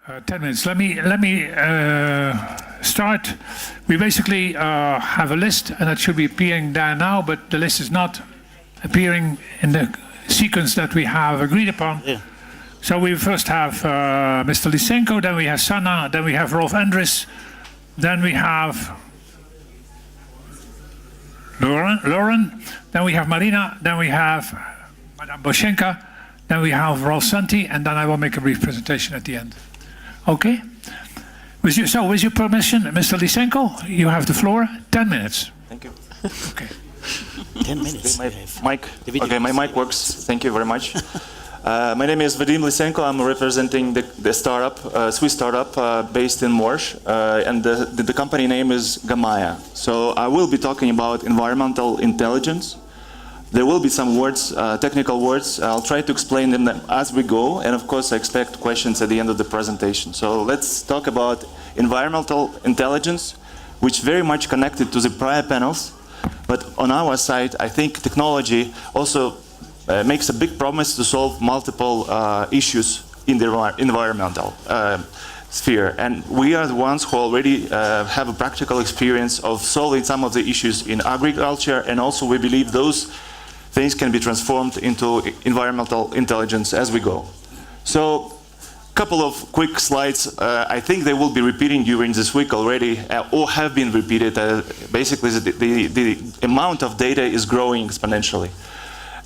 10 minutes. Let me start. We basically have a list, and that should be appearing there now, but the list is not appearing in the sequence that we have agreed upon. Yeah. So we first have Mr. Lysenko, then we have Sanna, then we have Rolf Endriss, then we have Laurent, then we have Marina, then we have Madame Bozhanka, then we have Rolf Senti, and then I will make a brief presentation at the end. Okay? With your permission, Mr. Lysenko, you have the floor. 10 minutes. Thank you. Okay. 10 minutes. My mic works. Thank you very much. My name is Vadim Lysenko. I'm representing the startup, Swiss startup based in Morges, and the company name is Gamaya. So I will be talking about environmental intelligence. There will be some words, technical words. I'll try to explain them as we go, and of course I expect questions at the end of the presentation. So let's talk about environmental intelligence, which is very much connected to the prior panels. But on our side, I think technology also makes a big promise to solve multiple issues in the environmental sphere. And we are the ones who already have a practical experience of solving some of the issues in agriculture, and also we believe those things can be transformed into environmental intelligence as we go. So, a couple of quick slides. I think they will be repeating during this week already, or have been repeated. Basically, the amount of data is growing exponentially.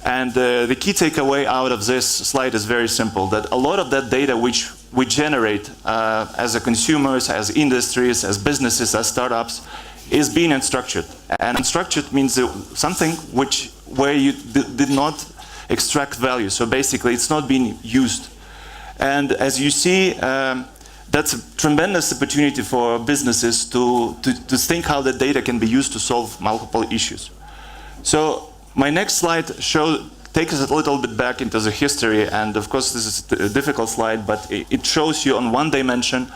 And the key takeaway out of this slide is very simple, that a lot of that data which we generate as a consumers, as industries, as businesses, as startups, is being unstructured. And unstructured means something where you did not extract value. So basically, it's not being used. And as you see, that's a tremendous opportunity for businesses to think how the data can be used to solve multiple issues. So my next slide takes us a little bit back into the history, and of course this is a difficult slide, but it shows you on one dimension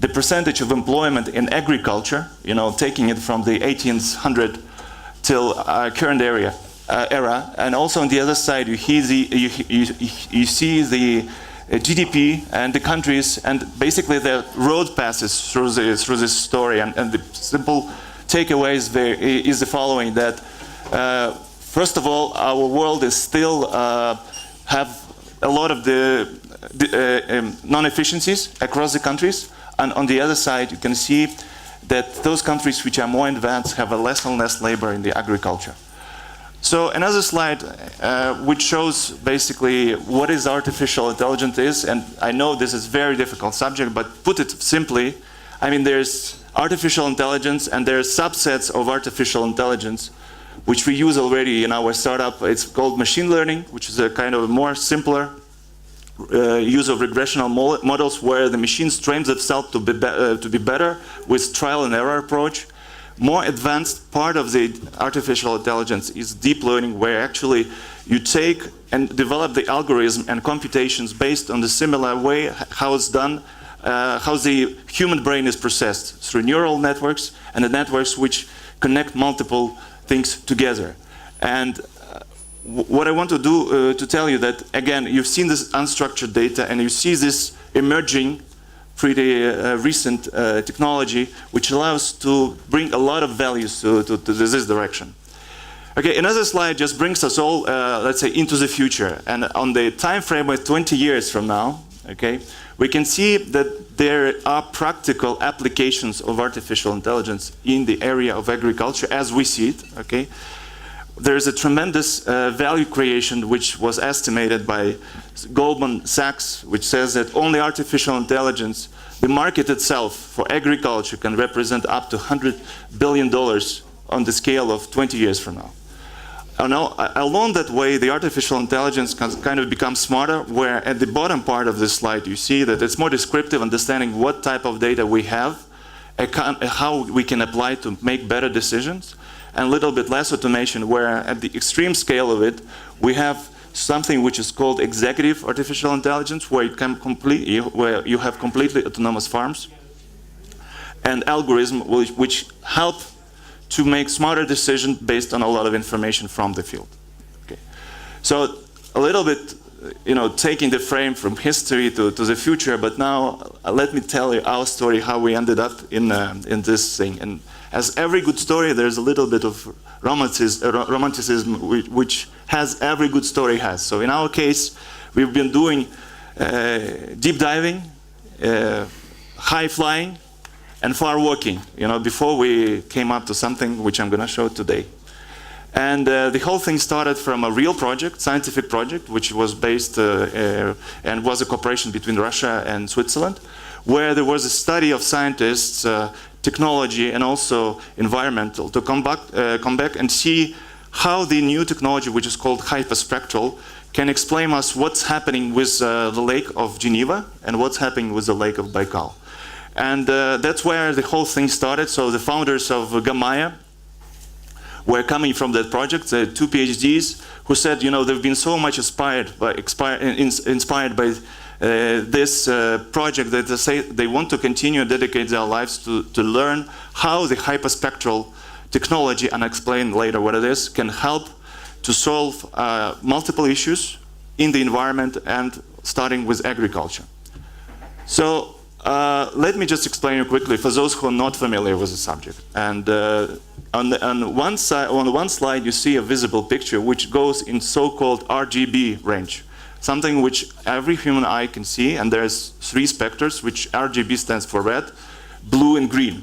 the percentage of employment in agriculture, taking it from the 1800 till current era, and also on the other side you see the GDP and the countries, and basically the road passes through this story, and the simple takeaways there is the following, that first of all, our world is still have a lot of the non-efficiencies across the countries. And on the other side, you can see that those countries which are more advanced have a less and less labor in the agriculture. So another slide which shows basically what is artificial intelligence is, and I know this is a very difficult subject, but put it simply, I mean there's artificial intelligence and there's subsets of artificial intelligence which we use already in our startup. It's called machine learning, which is a kind of more simpler use of regressional models where the machine trains itself to be better with trial and error approach. More advanced part of the artificial intelligence is deep learning, where actually you take and develop the algorithm and computations based on the similar way how it's done, how the human brain is processed through neural networks and the networks which connect multiple things together. And what I want to do to tell you that, again, you've seen this unstructured data and you see this emerging pretty recent technology which allows to bring a lot of values to this direction. Okay, another slide just brings us all, let's say, into the future. And on the time frame of 20 years from now, okay, we can see that there are practical applications of artificial intelligence in the area of agriculture as we see it, okay. There's a tremendous value creation which was estimated by Goldman Sachs, which says that only artificial intelligence, the market itself for agriculture, can represent up to $100 billion on the scale of 20 years from now. Along that way, the artificial intelligence can kind of become smarter, where at the bottom part of this slide you see that it's more descriptive, understanding what type of data we have, how we can apply to make better decisions, and a little bit less automation, where at the extreme scale of it, we have something which is called executive artificial intelligence, where you have completely autonomous farms, and algorithms which help to make smarter decisions based on a lot of information from the field. Okay. So a little bit taking the frame from history to the future, but now let me tell you our story, how we ended up in this thing. And as every good story, there's a little bit of romanticism which has every good story has. So in our case, we've been doing deep diving, high flying, and far walking, before we came up to something which I'm going to show today. And the whole thing started from a real project, scientific project, which was based and was a cooperation between Russia and Switzerland, where there was a study of scientists, technology, and also environmental to come back and see how the new technology, which is called hyperspectral, can explain us what's happening with the lake of Geneva and what's happening with the lake of Baikal. And that's where the whole thing started. So the founders of Gamaya were coming from that project, the two PhDs, who said, they've been so much inspired by this project that they say they want to continue and dedicate their lives to learn how the hyperspectral technology, and explain later what it is, can help to solve multiple issues in the environment, and starting with agriculture. So let me just explain you quickly for those who are not familiar with the subject. And on one slide you see a visible picture which goes in so-called RGB range, something which every human eye can see, and there's 3 specters, which RGB stands for red, blue, and green.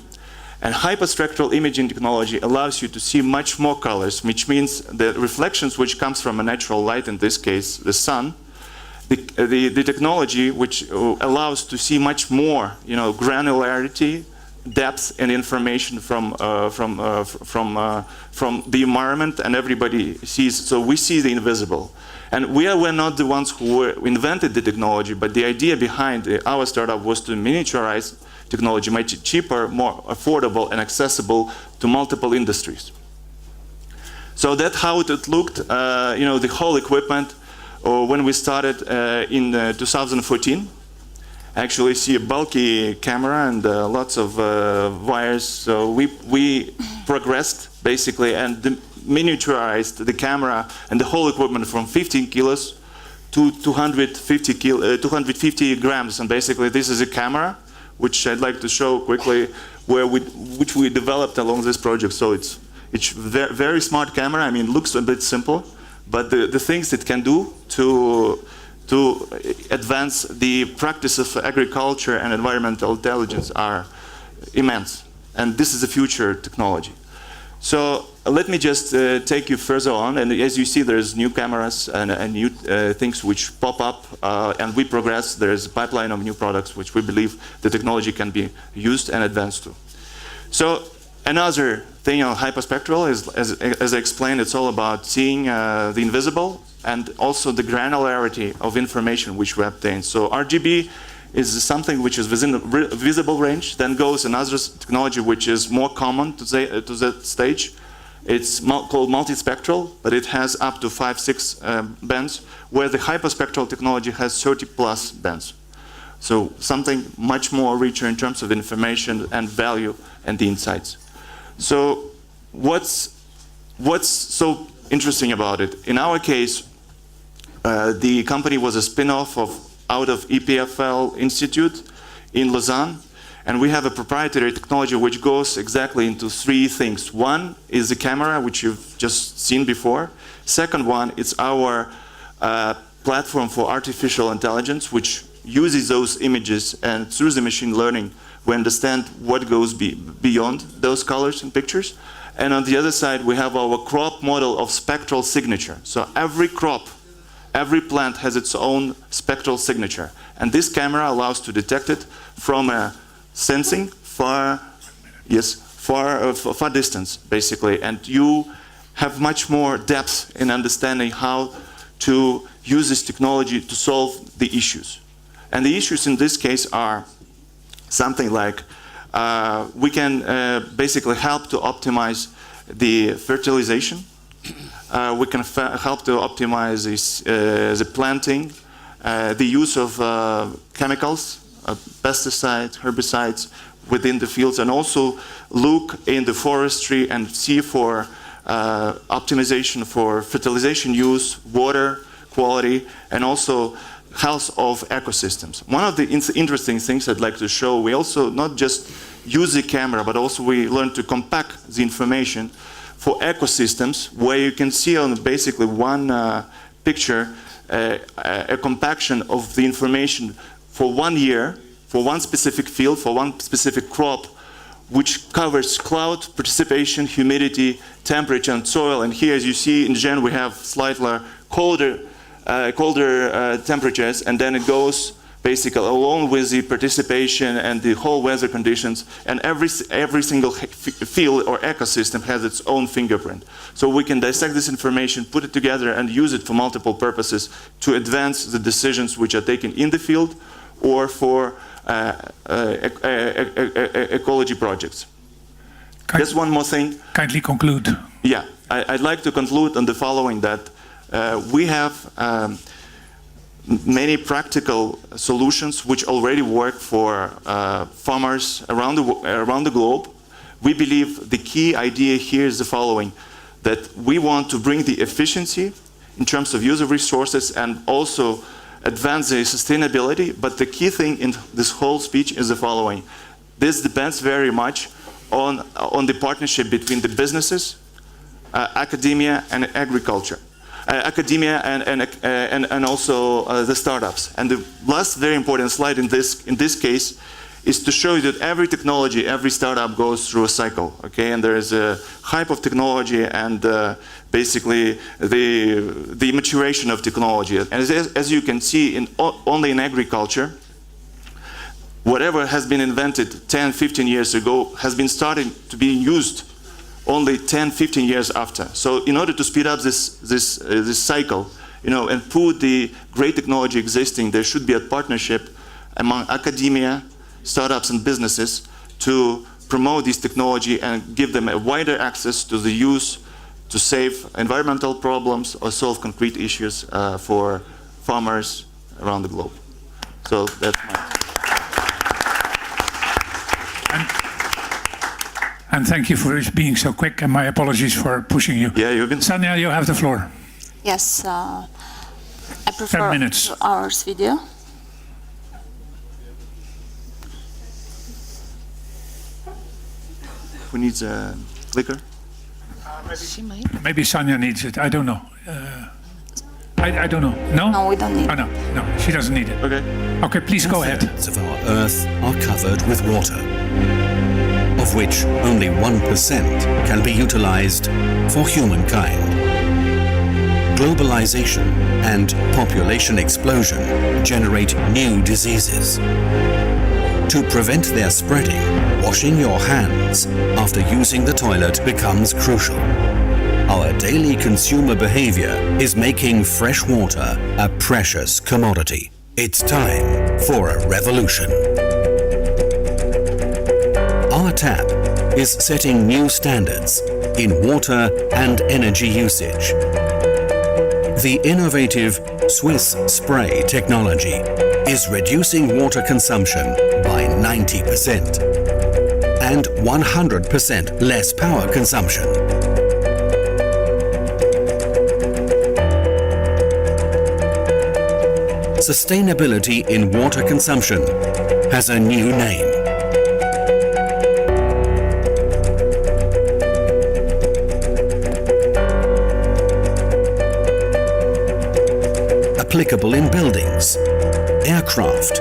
And hyperspectral imaging technology allows you to see much more colors, which means the reflections which comes from a natural light, in this case the sun, the technology which allows to see much more, granularity, depth, and information from the environment, and everybody sees. So we see the invisible, and we were not the ones who invented the technology, but the idea behind our startup was to miniaturize technology, make it cheaper, more affordable, and accessible to multiple industries. So that's how it looked. The whole equipment. When we started in 2014, actually see a bulky camera and lots of wires. So we progressed basically and miniaturized the camera and the whole equipment from 15 kilos to 250 grams. And basically this is a camera, which I'd like to show quickly, which we developed along this project. So it's very smart camera. I mean, it looks a bit simple, but the things it can do to advance the practice of agriculture and environmental intelligence are immense. And this is a future technology. So let me just take you further on. And as you see, there's new cameras and new things which pop up, and we progress. There's a pipeline of new products which we believe the technology can be used and advanced to. So another thing on hyperspectral is, as I explained, it's all about seeing the invisible and also the granularity of information which we obtain. So RGB is something which is within the visible range. Then goes another technology which is more common to that stage. It's called multispectral, but it has up to 5-6 bands, where the hyperspectral technology has 30+ bands. So something much more richer in terms of information and value and the insights. So what's so interesting about it? In our case, the company was a spin-off out of EPFL Institute in Lausanne, and we have a proprietary technology which goes exactly into 3 things. One is the camera, which you've just seen before. Second one, it's our platform for artificial intelligence, which uses those images, and through the machine learning, we understand what goes beyond those colors and pictures. And on the other side, we have our crop model of spectral signature. So every crop, every plant has its own spectral signature. And this camera allows to detect it from a sensing far distance, basically. And you have much more depth in understanding how to use this technology to solve the issues. And the issues in this case are something like we can basically help to optimize the fertilization. We can help to optimize the planting, the use of chemicals, pesticides, herbicides within the fields, and also look in the forestry and see for optimization for fertilization use, water, quality, and also health of ecosystems. One of the interesting things I'd like to show, we also not just use the camera, but also we learn to compact the information for ecosystems, where you can see on basically one picture a compaction of the information for 1 year, for one specific field, for one specific crop, which covers cloud, precipitation, humidity, temperature, and soil. And here, as you see, in Gen, we have slightly colder temperatures, and then it goes basically along with the participation and the whole weather conditions, and every single field or ecosystem has its own fingerprint. So we can dissect this information, put it together, and use it for multiple purposes to advance the decisions which are taken in the field or for ecology projects. Just one more thing. Kindly conclude. Yeah, I'd like to conclude on the following, that we have many practical solutions which already work for farmers around the globe. We believe the key idea here is the following, that we want to bring the efficiency in terms of use of resources and also advance the sustainability, but the key thing in this whole speech is the following. This depends very much on the partnership between the businesses, academia and agriculture. Academia and also the startups. And the last very important slide in this case is to show you that every technology, every startup goes through a cycle, okay? And there is a hype of technology and basically the maturation of technology. And as you can see, only in agriculture, whatever has been invented 10, 15 years ago has been starting to be used only 10, 15 years after. So in order to speed up this cycle, and put the great technology existing, there should be a partnership among academia, startups and businesses to promote this technology and give them a wider access to the use to save environmental problems or solve concrete issues for farmers around the globe. So that's my... And thank you for being so quick, and my apologies for pushing you. Yeah, you've been... Sanya, you have the floor. Yes, I prefer 10 minutes. 2 hours video. Who needs a clicker? Maybe Sanya needs it. I don't know. I don't know. No? No, we don't need Oh, no, she doesn't need it. Okay. Okay, please go ahead. Two-thirds of our Earth are covered with water, of which only 1% can be utilized for humankind. Globalization and population explosion generate new diseases. To prevent their spreading, washing your hands after using the toilet becomes crucial. Our daily consumer behavior is making fresh water a precious commodity. It's time for a revolution. Our tap is setting new standards in water and energy usage. The innovative Swiss spray technology is reducing water consumption by 90% and 100% less power consumption. Sustainability in water consumption has a new name. Applicable in buildings, aircraft,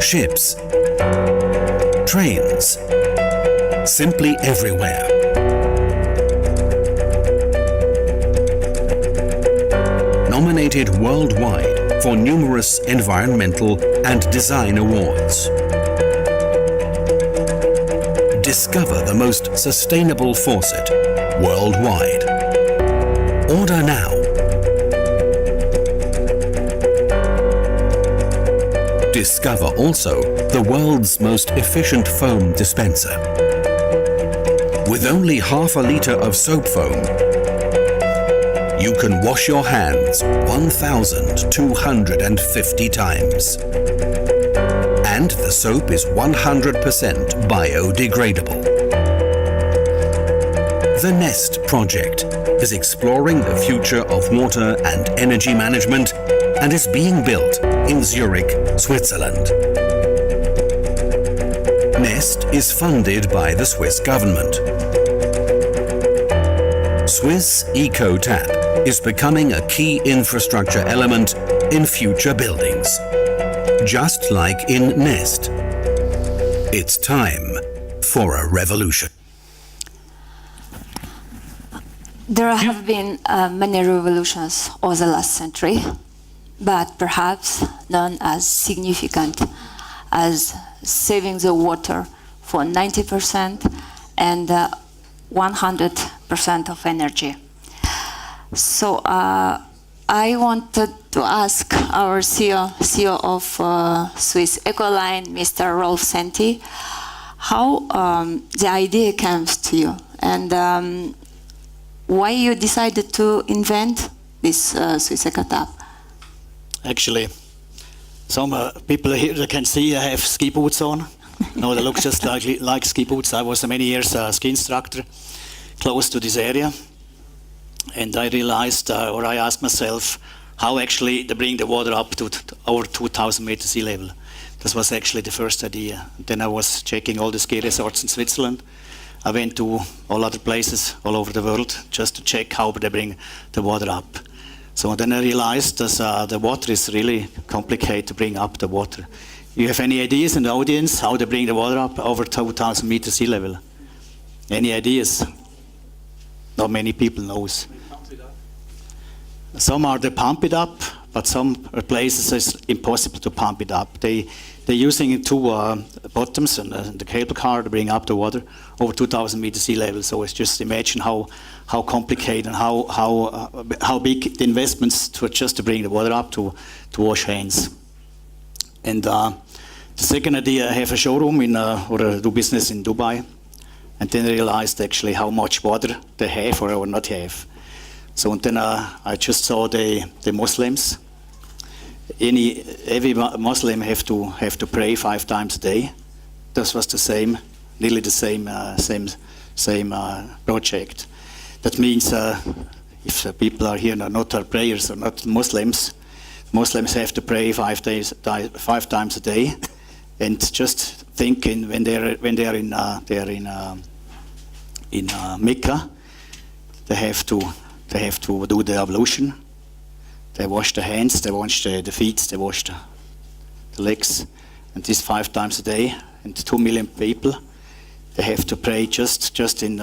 ships, trains, simply everywhere. Nominated worldwide for numerous environmental and design awards. Discover the most sustainable faucet worldwide. Order now. Discover also the world's most efficient foam dispenser. With only half a liter of soap foam, you can wash your hands 1,250 times. And the soap is 100% biodegradable. The NEST project is exploring the future of water and energy management and is being built in Zurich, Switzerland. NEST is funded by the Swiss government. Swiss EcoTap is becoming a key infrastructure element in future buildings. Just like in NEST, it's time for a revolution. There have been many revolutions over the last century, but perhaps none as significant as saving the water for 90% and 100% of energy. So I wanted to ask our CEO of Swiss Ecoline, Mr. Rolf Senti, how the idea comes to you and why you decided to invent this Swiss EcoTap. Actually, some people here that can see I have ski boots on. No, they look just like ski boots. I was many years a ski instructor close to this area. And I realized, or I asked myself, how actually to bring the water up to over 2,000 meters sea level. This was actually the first idea. Then I was checking all the ski resorts in Switzerland. I went to all other places all over the world just to check how they bring the water up. So then I realized that the water is really complicated to bring up the water. You have any ideas in the audience how to bring the water up over 2,000 meters sea level? Any ideas? Not many people knows. Some are they pump it up, but some places it's impossible to pump it up. They're using two bottoms and the cable car to bring up the water over 2,000 meters sea level. So it's just imagine how complicated and how big the investments to bring the water up to wash hands. And the second idea, I have a showroom or do business in Dubai. And then I realized actually how much water they have or not have. So then I just saw the Muslims. Every Muslim have to pray 5 times a day. This was the same, nearly the same project. That means if the people are here not our prayers or not Muslims have to pray 5 times a day, and just thinking when they are in Mecca, they have to do the ablution. They wash their hands, they wash the feet, they wash the legs, and this 5 times a day. And 2 million people, they have to pray just in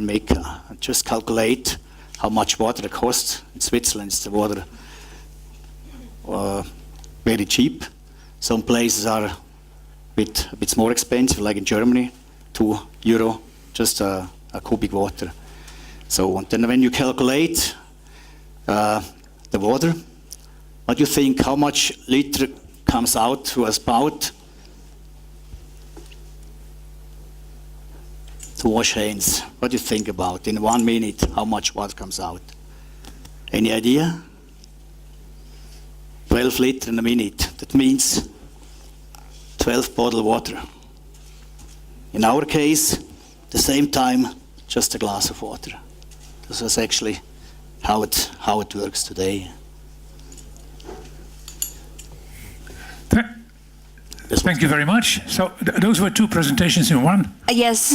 Mecca. Just calculate how much water it costs. In Switzerland, it's the water very cheap. Some places are a bit more expensive, like in Germany, €2 just a cubic water. So then when you calculate the water, what do you think, how much liter comes out to a spout to wash hands? What do you think about in 1 minute, how much water comes out? Any idea? 12 liters in a minute. That means 12 bottled water. In our case, the same time, just a glass of water. This is actually how it works today. Thank you very much. So those were 2 presentations in one. Yes,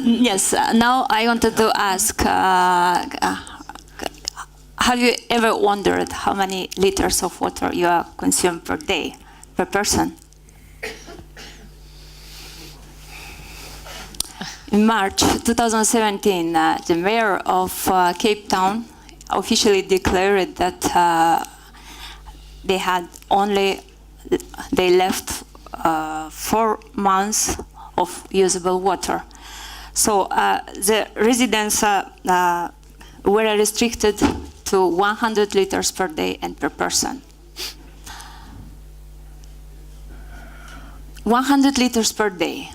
yes. Now I wanted to ask, have you ever wondered how many liters of water you consume per day, per person? In March 2017, the mayor of Cape Town officially declared that they left 4 months of usable water. So the residents were restricted to 100 liters per day and per person. 100 liters per day.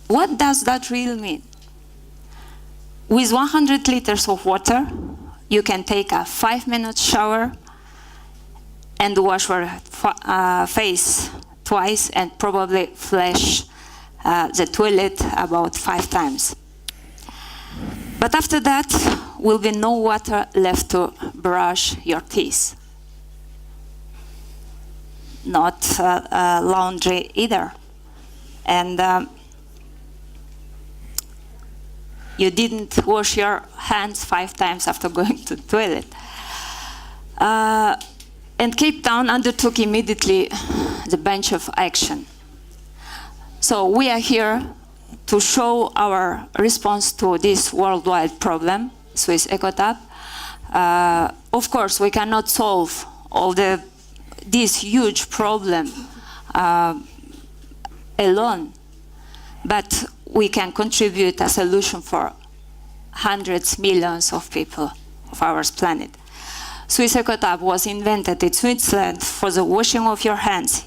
What does that really mean? With 100 liters of water, you can take a 5-minute shower and wash your face twice and probably flush the toilet about 5 times. But after that, will be no water left to brush your teeth. Not laundry either. And you didn't wash your hands 5 times after going to the toilet. And Cape Town undertook immediately the bench of action. So we are here to show our response to this worldwide problem, Swiss EcoTap. Of course, we cannot solve all this huge problem alone, but we can contribute a solution for hundreds, millions of people of our planet. Swiss EcoTap was invented in Switzerland for the washing of your hands.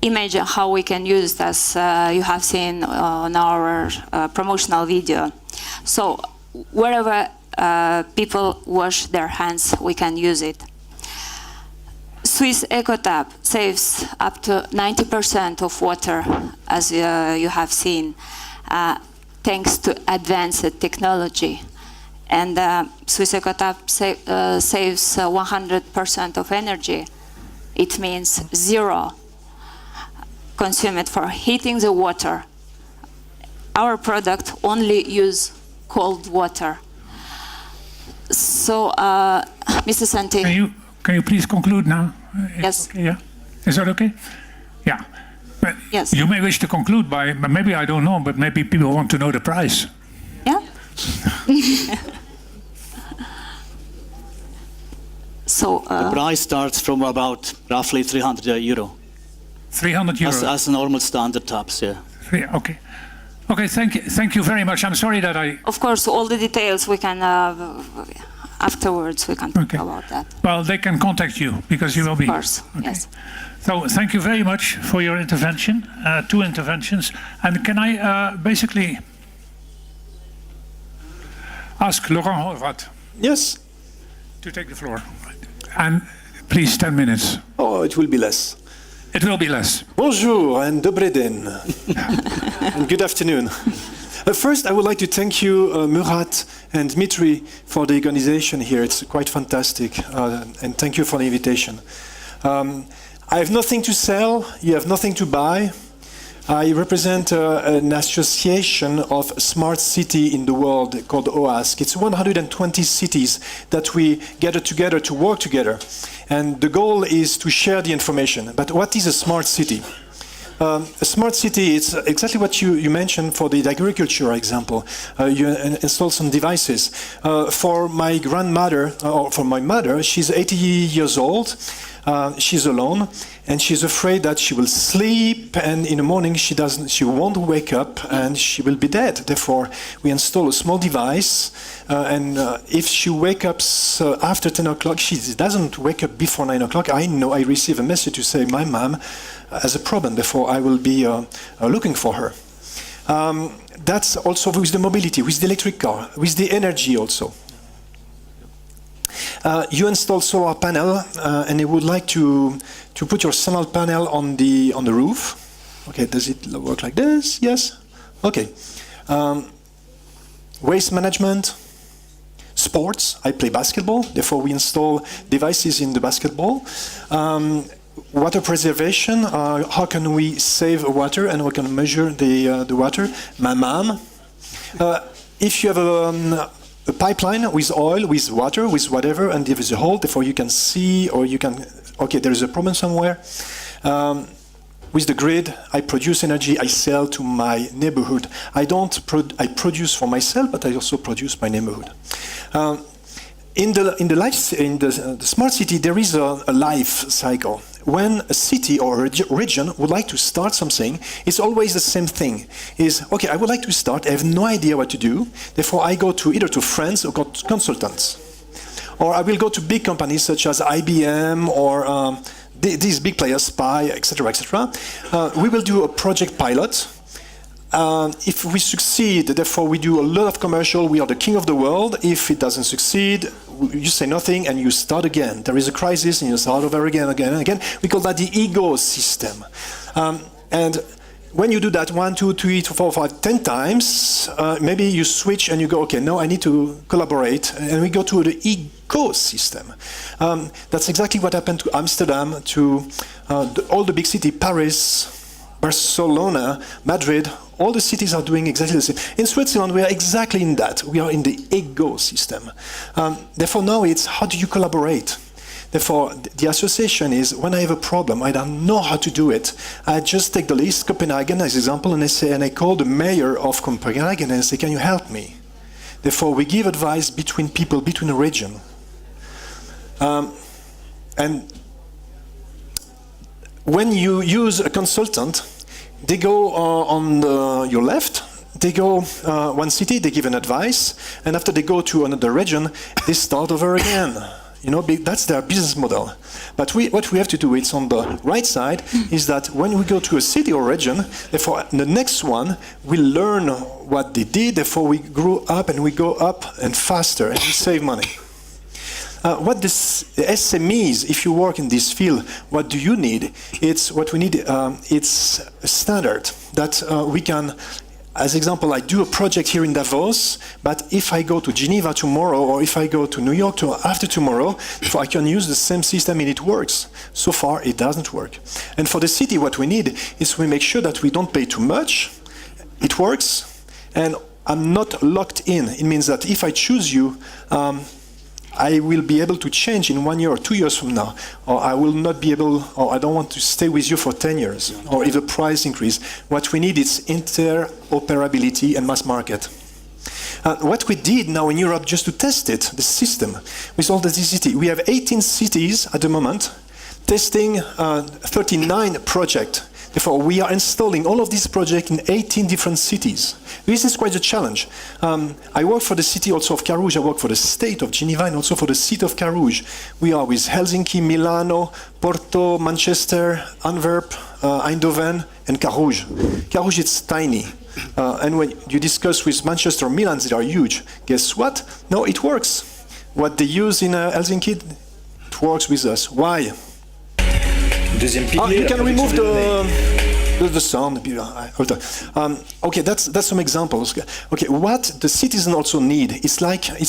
Imagine how we can use it, as you have seen on our promotional video. So wherever people wash their hands, we can use it. Swiss EcoTap saves up to 90% of water, as you have seen, thanks to advanced technology. And Swiss EcoTap saves 100% of energy. It means zero consumed for heating the water. Our product only use cold water. So, Mr. Senti. Can you please conclude now? Yes. Okay, yeah. Is that okay? Yeah. But yes. You may wish to conclude by, maybe I don't know, but maybe people want to know the price. Yeah. So the price starts from about roughly 300 euro. 300 euro. As a normal standard taps, yeah. Okay. Okay, thank you very much. I'm sorry that I... Of course, all the details we can, afterwards we can talk about that. Well, they can contact you because you will be... Of course, okay. yes. So thank you very much for your intervention, 2 interventions. And can I basically ask Laurent Horvath? Yes. To take the floor. And please, 10 minutes. Oh, it will be less. It will be less. Bonjour and dobre den. And good afternoon. First, I would like to thank you, Murat and Dmitry, for the organization here. It's quite fantastic. And thank you for the invitation. I have nothing to sell. You have nothing to buy. I represent an association of smart cities in the world called OASC. It's 120 cities that we gather together to work together. And the goal is to share the information. But what is a smart city? A smart city is exactly what you mentioned for the agriculture example. You install some devices. For my grandmother, or for my mother, she's 80 years old. She's alone, and she's afraid that she will sleep, and in the morning she won't wake up, and she will be dead. Therefore, we install a small device, and if she wakes up after 10 o'clock, she doesn't wake up before 9 o'clock. I know I receive a message to say my mom has a problem. Therefore, I will be looking for her. That's also with the mobility, with the electric car, with the energy also. You install solar panel, and you would like to put your solar panel on the roof. Okay, does it work like this? Yes. Okay. Waste management, sports. I play basketball, therefore we install devices in the basketball. Water preservation. How can we save water and we can measure the water? My mom. If you have a pipeline with oil, with water, with whatever, and there is a hole, therefore you can see, or you can, okay, there is a problem somewhere. With the grid, I produce energy, I sell to my neighborhood. I produce for myself, but I also produce my neighborhood. In the smart city, there is a life cycle. When a city or a region would like to start something, it's always the same thing. Is okay, I would like to start, I have no idea what to do, therefore I go to either to friends or consultants. Or I will go to big companies such as IBM or these big players, SPY, etc., etc. We will do a project pilot. If we succeed, therefore we do a lot of commercial, we are the king of the world. If it doesn't succeed, you say nothing and you start again. There is a crisis and you start over again, again and again. We call that the ego system. And when you do that 1, 2, 3, 4, 5, 10 times, maybe you switch and you go, okay, now I need to collaborate, and we go to the ecosystem. That's exactly what happened to Amsterdam, to all the big cities, Paris, Barcelona, Madrid. All the cities are doing exactly the same. In Switzerland, we are exactly in that. We are in the ecosystem. Therefore, now it's how do you collaborate? Therefore, the association is, when I have a problem, I don't know how to do it, I just take the list, Copenhagen as example, and I call the mayor of Copenhagen and say, can you help me? Therefore, we give advice between people, between a region. And when you use a consultant, they go on your left, they go one city, they give an advice, and after they go to another region, they start over again. You know, that's their business model. But what we have to do, it's on the right side, is that when we go to a city or region, therefore the next one, we learn what they did, therefore we grow up and we go up and faster and we save money. What the SMEs, if you work in this field, what do you need? It's what we need, it's a standard that we can. As example, I do a project here in Davos, but if I go to Geneva tomorrow, or if I go to New York after tomorrow, I can use the same system and it works. So far, it doesn't work. And for the city, what we need is we make sure that we don't pay too much, it works, and I'm not locked in. It means that if I choose you, I will be able to change in 1 year or 2 years from now, or I will not be able, or I don't want to stay with you for 10 years, or if the price increase. What we need is interoperability and mass market. What we did now in Europe, just to test it, the system, with all the cities, we have 18 cities at the moment, testing 39 projects. Therefore, we are installing all of these projects in 18 different cities. This is quite a challenge. I work for the city also of Carouge, I work for the state of Geneva and also for the city of Carouge. We are with Helsinki, Milano, Porto, Manchester, Antwerp, Eindhoven and Carouge. Carouge is tiny. And when you discuss with Manchester or Milan, they are huge. Guess what? No, it works. What they use in Helsinki, it works with us. Why? You can remove the sound. Okay, that's some examples. Okay, what the citizen also need, it's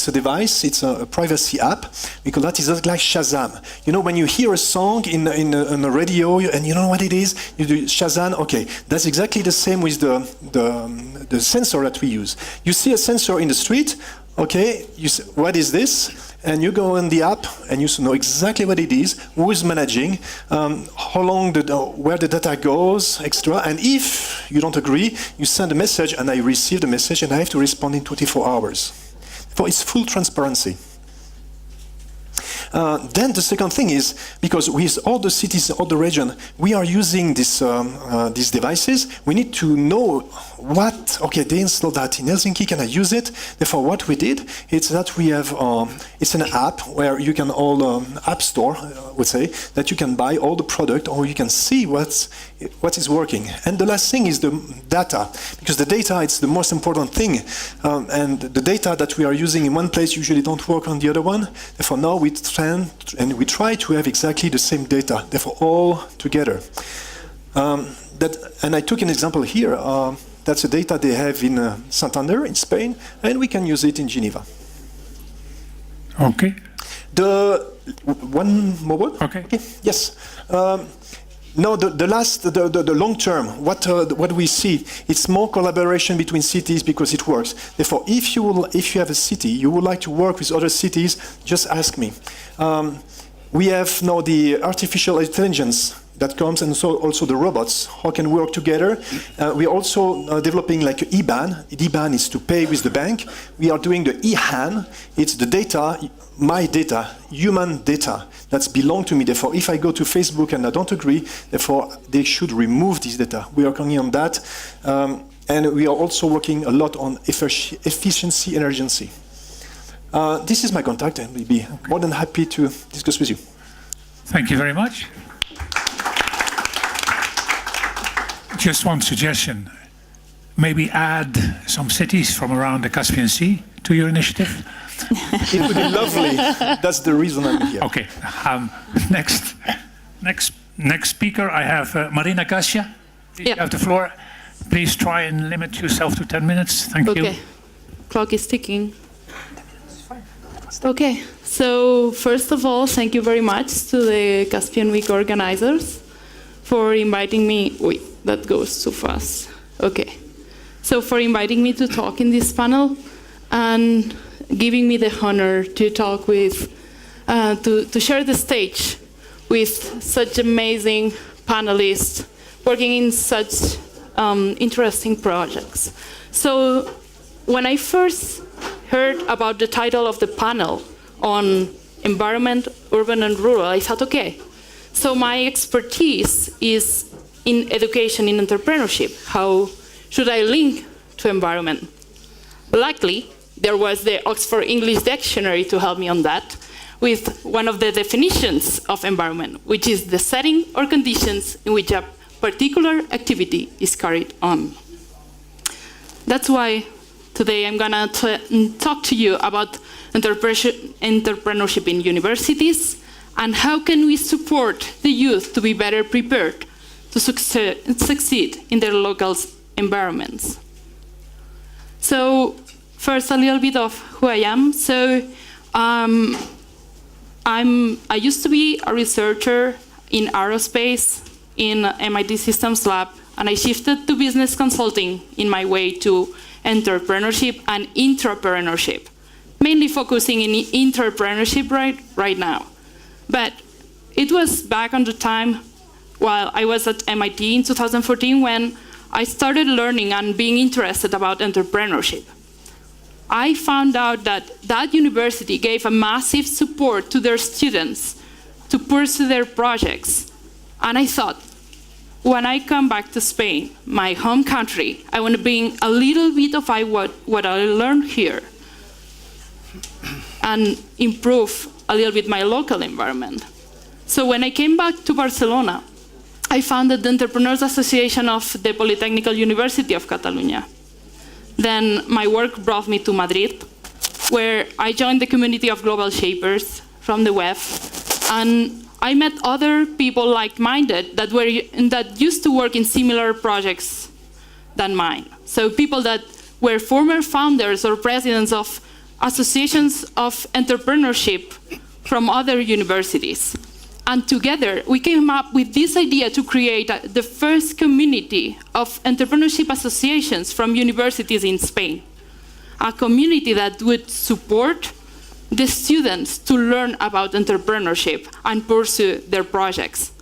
a device, it's a privacy app, because that is like Shazam. You know, when you hear a song on the radio and you know what it is, you do Shazam. Okay, that's exactly the same with the sensor that we use. You see a sensor in the street. Okay, you say, what is this? And you go in the app and you know exactly what it is, who is managing, how long, where the data goes, etc. And if you don't agree, you send a message and I receive the message and I have to respond in 24 hours. So it's full transparency. Then the second thing is, because with all the cities, all the region, we are using these devices, we need to know what, okay, they installed that in Helsinki, can I use it? Therefore, what we did, it's that we have, it's an app where you can all, app store, I would say, that you can buy all the product or you can see what is working. And the last thing is the data, because the data, it's the most important thing. And the data that we are using in one place usually don't work on the other one. Therefore, now we and we try to have exactly the same data, therefore all together. And I took an example here. That's the data they have in Santander in Spain, and we can use it in Geneva. Okay. The one more word? Okay. Yes. No, the long term, what we see, it's more collaboration between cities because it works. Therefore, if you have a city, you would like to work with other cities, just ask me. We have now the artificial intelligence that comes, and so also the robots, how can we work together. We are also developing like IBAN. IBAN is to pay with the bank. We are doing the IHAN. It's the data, my data, human data that's belong to me. Therefore, if I go to Facebook and I don't agree, therefore they should remove this data. We are working on that. And we are also working a lot on efficiency and urgency. This is my contact, and we'll be more than happy to discuss with you. Thank you very much. Just one suggestion. Maybe add some cities from around the Caspian Sea to your initiative. It would be lovely. That's the reason I'm here. Okay. Next speaker, I have Marina, Gracia. You have the floor. Please try and limit yourself to 10 minutes. Thank you. Okay. Clock is ticking. Okay. So first of all, thank you very much to the Caspian Week organizers for inviting me. Wait, that goes too fast. Okay. So for inviting me to talk in this panel and giving me the honor to talk with, to share the stage with such amazing panelists working in such interesting projects. So when I first heard about the title of the panel on environment, urban and rural, I thought, okay, so my expertise is in education, in entrepreneurship. How should I link to environment? Luckily, there was the Oxford English Dictionary to help me on that, with one of the definitions of environment, which is the setting or conditions in which a particular activity is carried on. That's why today I'm gonna talk to you about entrepreneurship in universities and how can we support the youth to be better prepared to succeed in their local environments. So first, a little bit of who I am. So I used to be a researcher in aerospace in MIT Systems Lab, and I shifted to business consulting in my way to entrepreneurship and intrapreneurship, mainly focusing in entrepreneurship right now. But it was back on the time while I was at MIT in 2014 when I started learning and being interested about entrepreneurship. I found out that that university gave a massive support to their students to pursue their projects. And I thought, when I come back to Spain, my home country, I want to bring a little bit of what I learned here and improve a little bit my local environment. So when I came back to Barcelona, I founded the Entrepreneurs Association of the Polytechnical University of Catalonia. Then my work brought me to Madrid, where I joined the community of global shapers from the web, and I met other people like-minded that used to work in similar projects than mine. So people that were former founders or presidents of associations of entrepreneurship from other universities. And together, we came up with this idea to create the first community of entrepreneurship associations from universities in Spain. A community that would support the students to learn about entrepreneurship and pursue their projects.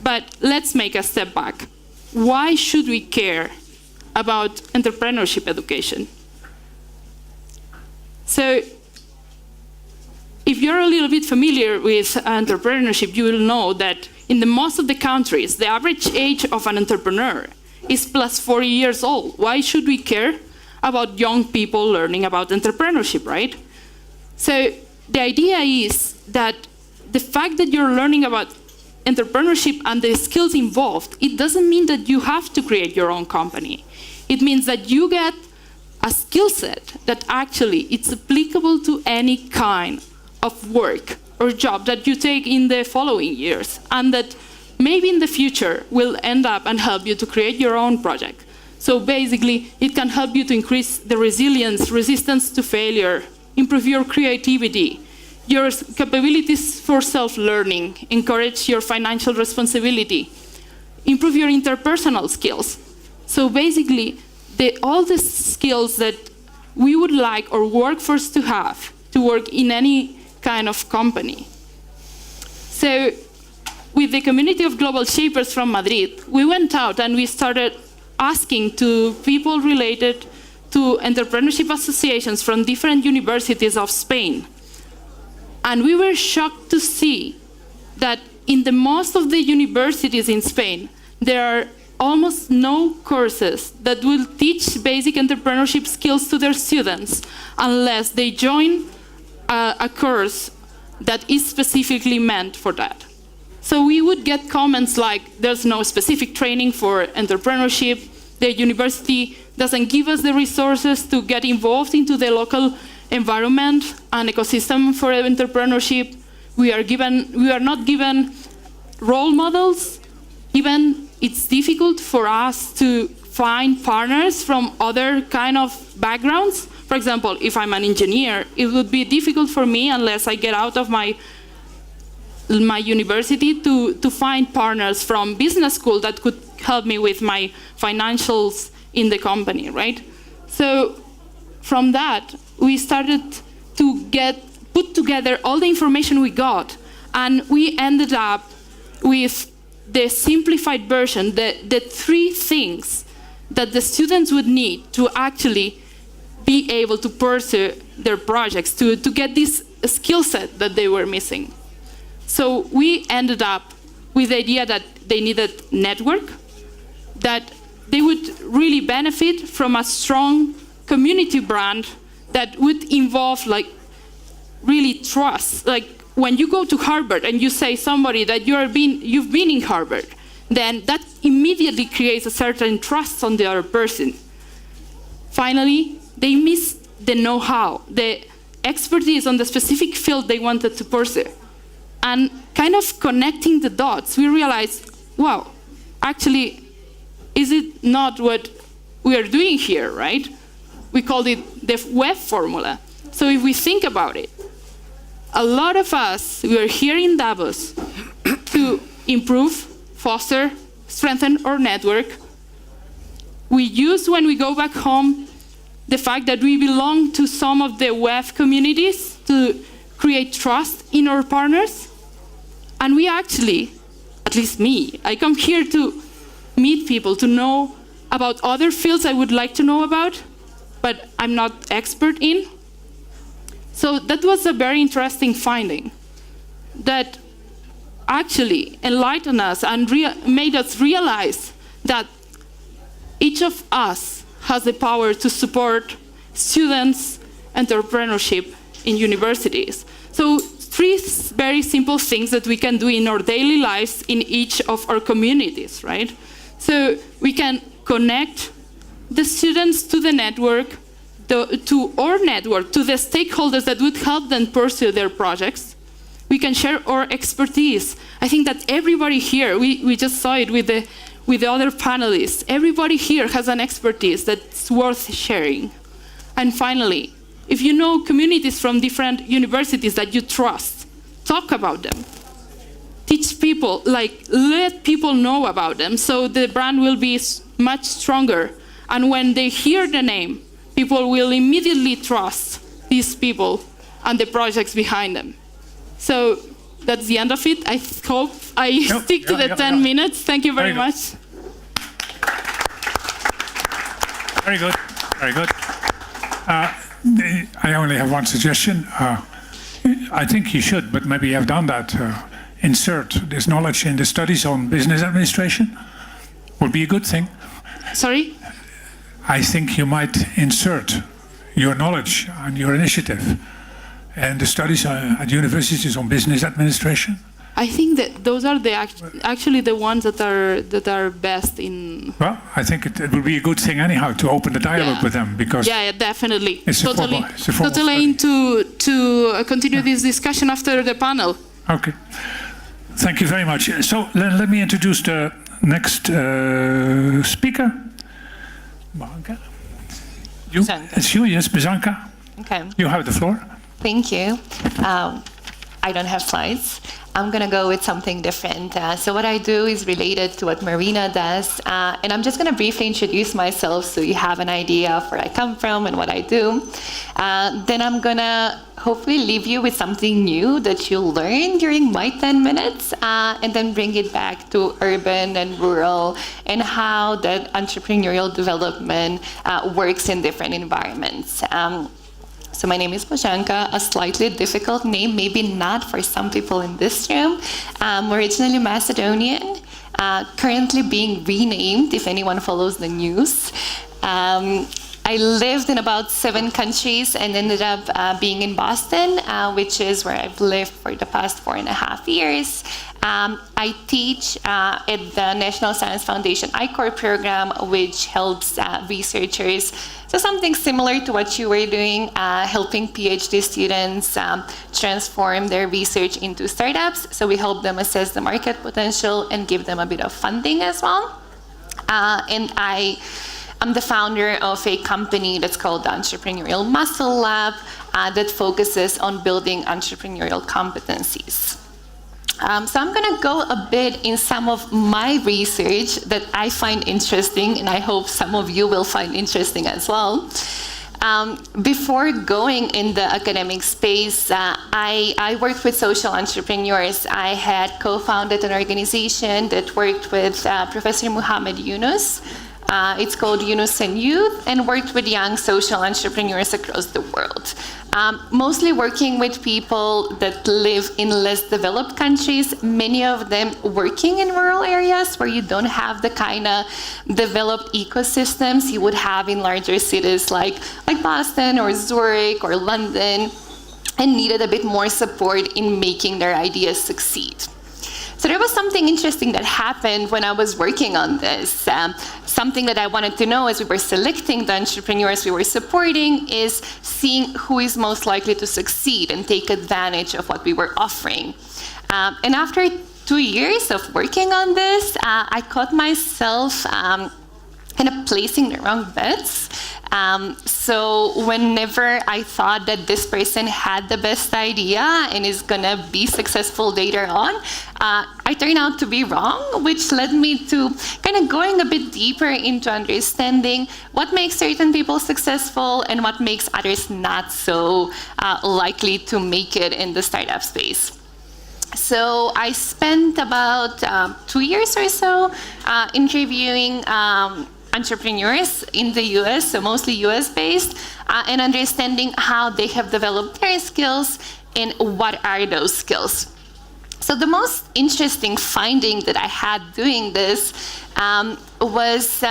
But let's make a step back. Why should we care about entrepreneurship education? So, if you're a little bit familiar with entrepreneurship, you will know that in most of the countries, the average age of an entrepreneur is plus 40 years old. Why should we care about young people learning about entrepreneurship, right? So the idea is that the fact that you're learning about entrepreneurship and the skills involved, it doesn't mean that you have to create your own company. It means that you get a skill set that actually it's applicable to any kind of work or job that you take in the following years, and that maybe in the future will end up and help you to create your own project. So basically, it can help you to increase the resistance to failure, improve your creativity, your capabilities for self-learning, encourage your financial responsibility, improve your interpersonal skills. So basically, all the skills that we would like our workforce to have to work in any kind of company. So with the community of global shapers from Madrid, we went out and we started asking to people related to entrepreneurship associations from different universities of Spain. And we were shocked to see that in the most of the universities in Spain, there are almost no courses that will teach basic entrepreneurship skills to their students unless they join a course that is specifically meant for that. So we would get comments like, there's no specific training for entrepreneurship, the university doesn't give us the resources to get involved into the local environment and ecosystem for entrepreneurship. We are not given role models. Even it's difficult for us to find partners from other kind of backgrounds. For example, if I'm an engineer, it would be difficult for me unless I get out of my university to find partners from business school that could help me with my financials in the company, right? So from that, we started to put together all the information we got, and we ended up with the simplified version, the 3 things that the students would need to actually be able to pursue their projects, to get this skill set that they were missing. So we ended up with the idea that they needed network, that they would really benefit from a strong community brand that would involve like really trust. Like when you go to Harvard and you say somebody that you've been in Harvard, then that immediately creates a certain trust on the other person. Finally, they miss the know-how, the expertise on the specific field they wanted to pursue. And kind of connecting the dots, we realized, wow, actually, is it not what we are doing here, right? We called it the web formula. So if we think about it, a lot of us, we are here in Davos to improve, foster, strengthen our network. We use, when we go back home, the fact that we belong to some of the web communities to create trust in our partners. And we actually, at least me, I come here to meet people, to know about other fields I would like to know about, but I'm not expert in. So that was a very interesting finding that actually enlightened us and made us realize that each of us has the power to support students' entrepreneurship in universities. So 3 very simple things that we can do in our daily lives in each of our communities, right? So we can connect the students to the network, to our network, to the stakeholders that would help them pursue their projects. We can share our expertise. I think that everybody here, we just saw it with the other panelists, everybody here has an expertise that's worth sharing. And finally, if you know communities from different universities that you trust, talk about them. Teach people, let people know about them so the brand will be much stronger. And when they hear the name, people will immediately trust these people and the projects behind them. So that's the end of it. I hope I stick to the 10 minutes. Thank you very much. Very good, very good. I only have one suggestion. I think you should, but maybe you have done that. Insert this knowledge in the studies on business administration. Would be a good thing. Sorry? I think you might insert your knowledge and your initiative and the studies at universities on business administration. I think that those are actually the ones that are best in. Well, I think it will be a good thing anyhow to open the dialogue with them, because yeah, definitely. It's totally into to continue this discussion after the panel. Okay, thank you very much. So let me introduce the next speaker. Bozhanka. It's you, yes, Bozhanka. Okay. You have the floor. Thank you. I don't have slides. I'm going to go with something different. So what I do is related to what Marina does. And I'm just going to briefly introduce myself so you have an idea of where I come from and what I do. Then I'm going to hopefully leave you with something new that you'll learn during my 10 minutes, and then bring it back to urban and rural and how that entrepreneurial development works in different environments. So my name is Bozhanka, a slightly difficult name, maybe not for some people in this room. I'm originally Macedonian, currently being renamed, if anyone follows the news. I lived in about 7 countries and ended up being in Boston, which is where I've lived for the past 4.5 years. I teach at the National Science Foundation I-Core program, which helps researchers. So something similar to what you were doing, helping PhD students transform their research into startups. So we help them assess the market potential and give them a bit of funding as well. And I'm the founder of a company that's called the Entrepreneurial Muscle Lab that focuses on building entrepreneurial competencies. So I'm going to go a bit in some of my research that I find interesting, and I hope some of you will find interesting as well. Before going in the academic space, I worked with social entrepreneurs. I had co-founded an organization that worked with Professor Muhammad Yunus. It's called Yunus and Youth, and worked with young social entrepreneurs across the world. Mostly working with people that live in less developed countries, many of them working in rural areas where you don't have the kind of developed ecosystems you would have in larger cities like Boston or Zurich or London, and needed a bit more support in making their ideas succeed. So there was something interesting that happened when I was working on this. Something that I wanted to know as we were selecting the entrepreneurs we were supporting is seeing who is most likely to succeed and take advantage of what we were offering. And after 2 years of working on this, I caught myself kind of placing the wrong bets. So whenever I thought that this person had the best idea and is gonna be successful later on, I turned out to be wrong, which led me to kind of going a bit deeper into understanding what makes certain people successful and what makes others not so likely to make it in the startup space. So I spent about 2 years or so interviewing entrepreneurs in the US, so mostly US based, and understanding how they have developed their skills and what are those skills. So the most interesting finding that I had doing this was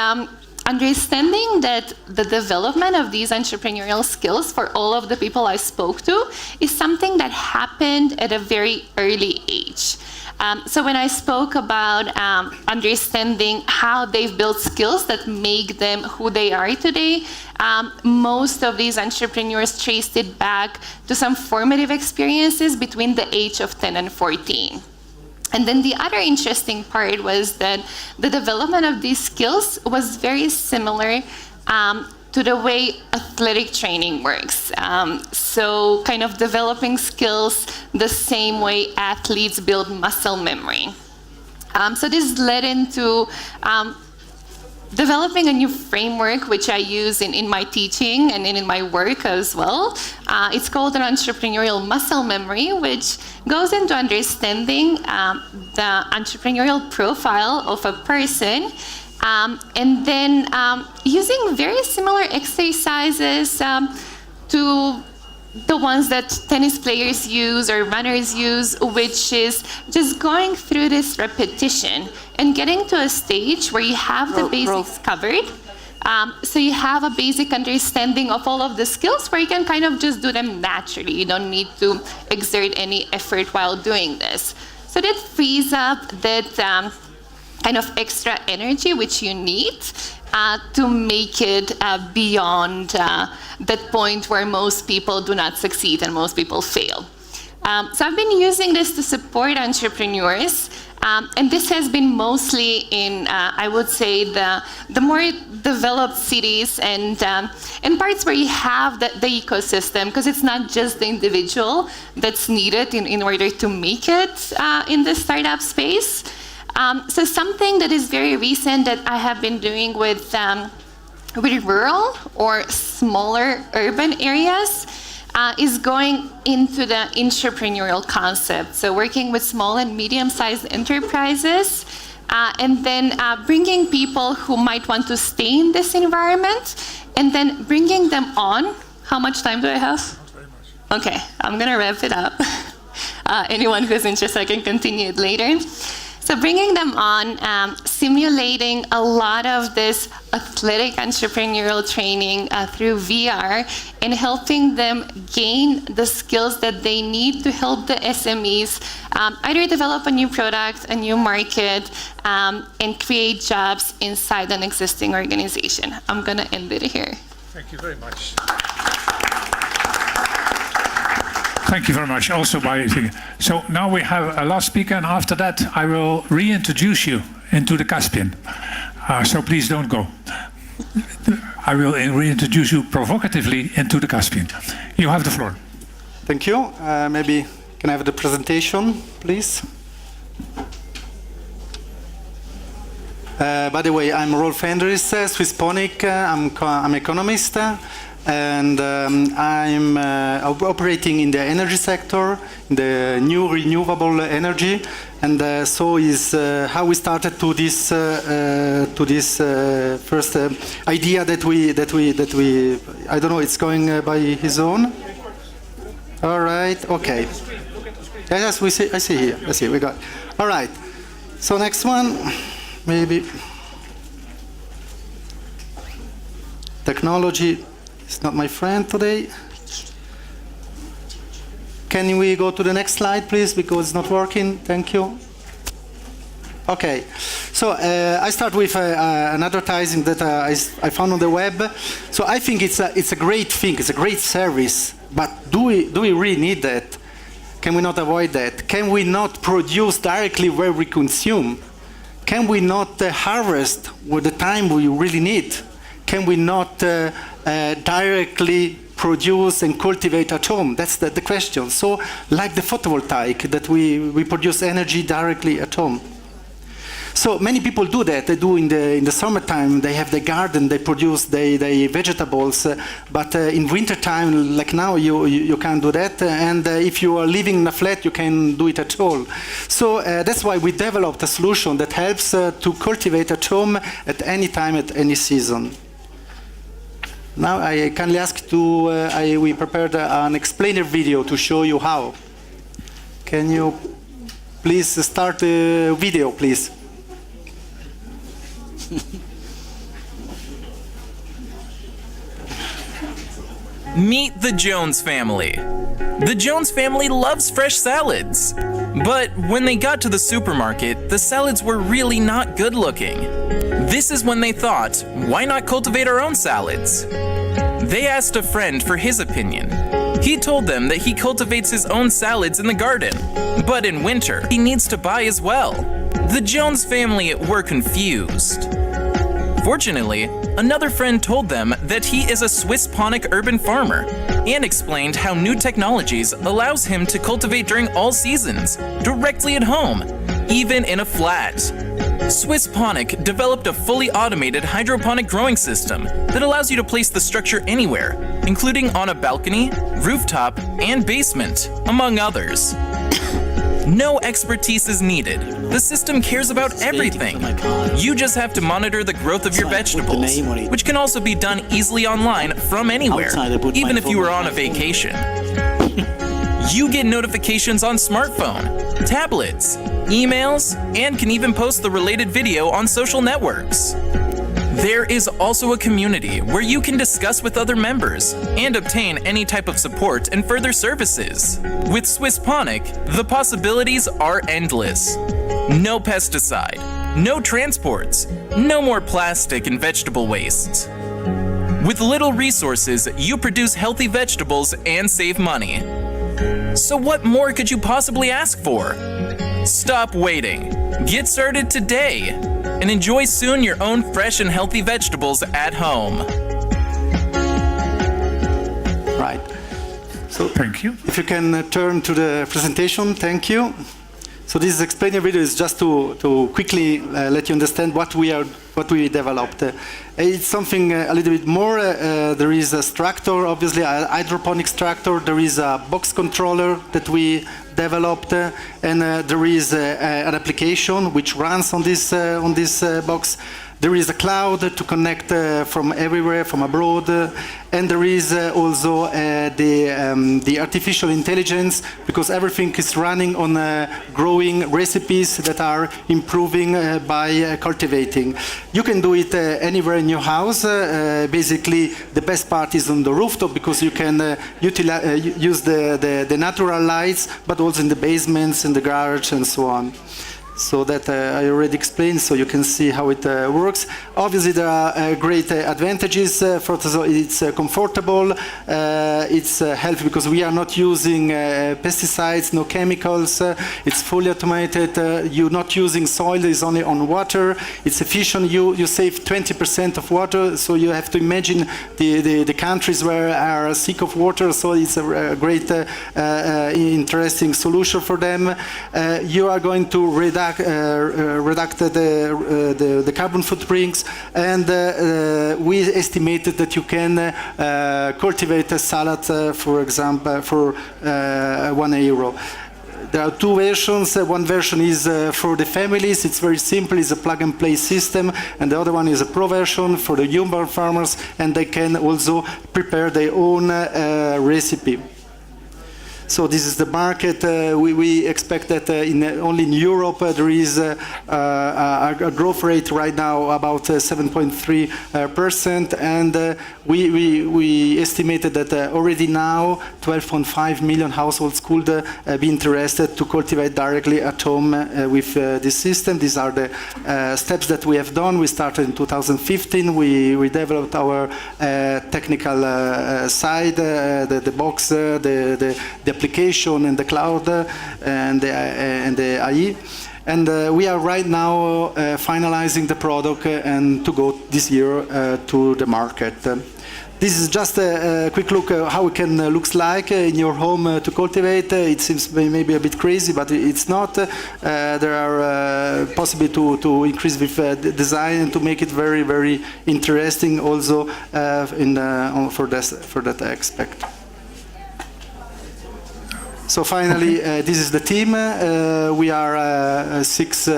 understanding that the development of these entrepreneurial skills for all of the people I spoke to is something that happened at a very early age. So when I spoke about understanding how they've built skills that make them who they are today, most of these entrepreneurs traced it back to some formative experiences between the age of 10 and 14. And then the other interesting part was that the development of these skills was very similar to the way athletic training works. So kind of developing skills the same way athletes build muscle memory. So this led into developing a new framework, which I use in my teaching and in my work as well. It's called an entrepreneurial muscle memory, which goes into understanding the entrepreneurial profile of a person, and then using very similar exercises to the ones that tennis players use or runners use, which is just going through this repetition and getting to a stage where you have the basics covered. So you have a basic understanding of all of the skills where you can kind of just do them naturally. You don't need to exert any effort while doing this. So that frees up that kind of extra energy which you need to make it beyond that point where most people do not succeed and most people fail. So I've been using this to support entrepreneurs, and this has been mostly in, I would say, the more developed cities and parts where you have the ecosystem, because it's not just the individual that's needed in order to make it in the startup space. So something that is very recent that I have been doing with rural or smaller urban areas is going into the entrepreneurial concept. So working with small and medium-sized enterprises, and then bringing people who might want to stay in this environment, and then bringing them on. How much time do I have? Not very much. Okay, I'm gonna wrap it up. Anyone who's interested, I can continue it later. So bringing them on, simulating a lot of this athletic entrepreneurial training through VR, and helping them gain the skills that they need to help the SMEs either develop a new product, a new market, and create jobs inside an existing organization. I'm going to end it here. Thank you very much. Thank you very much. Also, so now we have a last speaker, and after that, I will reintroduce you into the Caspian. So please don't go. I will reintroduce you provocatively into the Caspian. You have the floor. Thank you. Maybe can I have the presentation, please? By the way, I'm Rolf Endriss, Swissponic. I'm economist, and I'm operating in the energy sector, in the new renewable energy, and so is how we started to this first idea that we I don't know, it's going by his own. All right. Okay. Yes, we see. I see here. I see. We got. All right. So next one. Maybe technology is not my friend today. Can we go to the next slide, please, because it's not working? Thank you. Okay, so I start with an advertising that I found on the web. So I think it's a great thing, it's a great service, but do we really need that? Can we not avoid that? Can we not produce directly where we consume? Can we not harvest with the time we really need? Can we not directly produce and cultivate at home? That's the question. So, like the photovoltaic, that we produce energy directly at home. So many people do that. They do in the summertime. They have the garden. They produce the vegetables. But in wintertime, like now, you can't do that. And if you are living in a flat, you can do it at all. So that's why we developed a solution that helps to cultivate at home at any time, at any season. Now I kindly ask we prepared an explainer video to show you how. Can you please start the video, please? Meet the Jones family. The Jones family loves fresh salads. But when they got to the supermarket, the salads were really not good looking. This is when they thought, why not cultivate our own salads? They asked a friend for his opinion. He told them that he cultivates his own salads in the garden, but in winter, he needs to buy as well. The Jones family were confused. Fortunately, another friend told them that he is a Swissponic urban farmer and explained how new technologies allows him to cultivate during all seasons, directly at home, even in a flat. Swissponic developed a fully automated hydroponic growing system that allows you to place the structure anywhere, including on a balcony, rooftop, and basement, among others. No expertise is needed. The system cares about everything. You just have to monitor the growth of your vegetables, which can also be done easily online from anywhere, even if you are on a vacation. You get notifications on smartphone, tablets, emails, and can even post the related video on social networks. There is also a community where you can discuss with other members and obtain any type of support and further services. With Swissponic, the possibilities are endless. No pesticide, no transports, no more plastic and vegetable wastes. With little resources, you produce healthy vegetables and save money. So what more could you possibly ask for? Stop waiting. Get started today and enjoy soon your own fresh and healthy vegetables at home. Right. So thank you. If you can turn to the presentation, thank you. So this explainer video is just to quickly let you understand what we developed. It's something a little bit more. There is a structure, obviously, a hydroponic structure. There is a box controller that we developed, and there is an application which runs on this box. There is a cloud to connect from everywhere, from abroad, and there is also the artificial intelligence, because everything is running on growing recipes that are improving by cultivating. You can do it anywhere in your house. Basically, the best part is on the rooftop, because you can use the natural lights, but also in the basements, in the garage, and so on. So that I already explained, so you can see how it works. Obviously, there are great advantages. First of all, it's comfortable, it's healthy, because we are not using pesticides, no chemicals, it's fully automated, you're not using soil, it's only on water, it's efficient, you save 20% of water, so you have to imagine the countries where are sick of water, so it's a great, interesting solution for them. You are going to reduce the carbon footprints, and we estimated that you can cultivate a salad, for example, for €1. There are two versions. One version is for the families. It's very simple. It's a plug-and-play system. And the other one is a pro version for the urban farmers, and they can also prepare their own recipe. So this is the market. We expect that only in Europe there is a growth rate right now about 7.3%, and we estimated that already now 12.5 million households could be interested to cultivate directly at home with this system. These are the steps that we have done. We started in 2015. We developed our technical side, the box, the application and the cloud and the AI. And we are right now finalizing the product and to go this year to the market. This is just a quick look at how it can looks like in your home to cultivate. It seems maybe a bit crazy, but it's not. There are possible to increase with design and to make it very, very interesting also for that aspect. So finally, this is the team. We are 6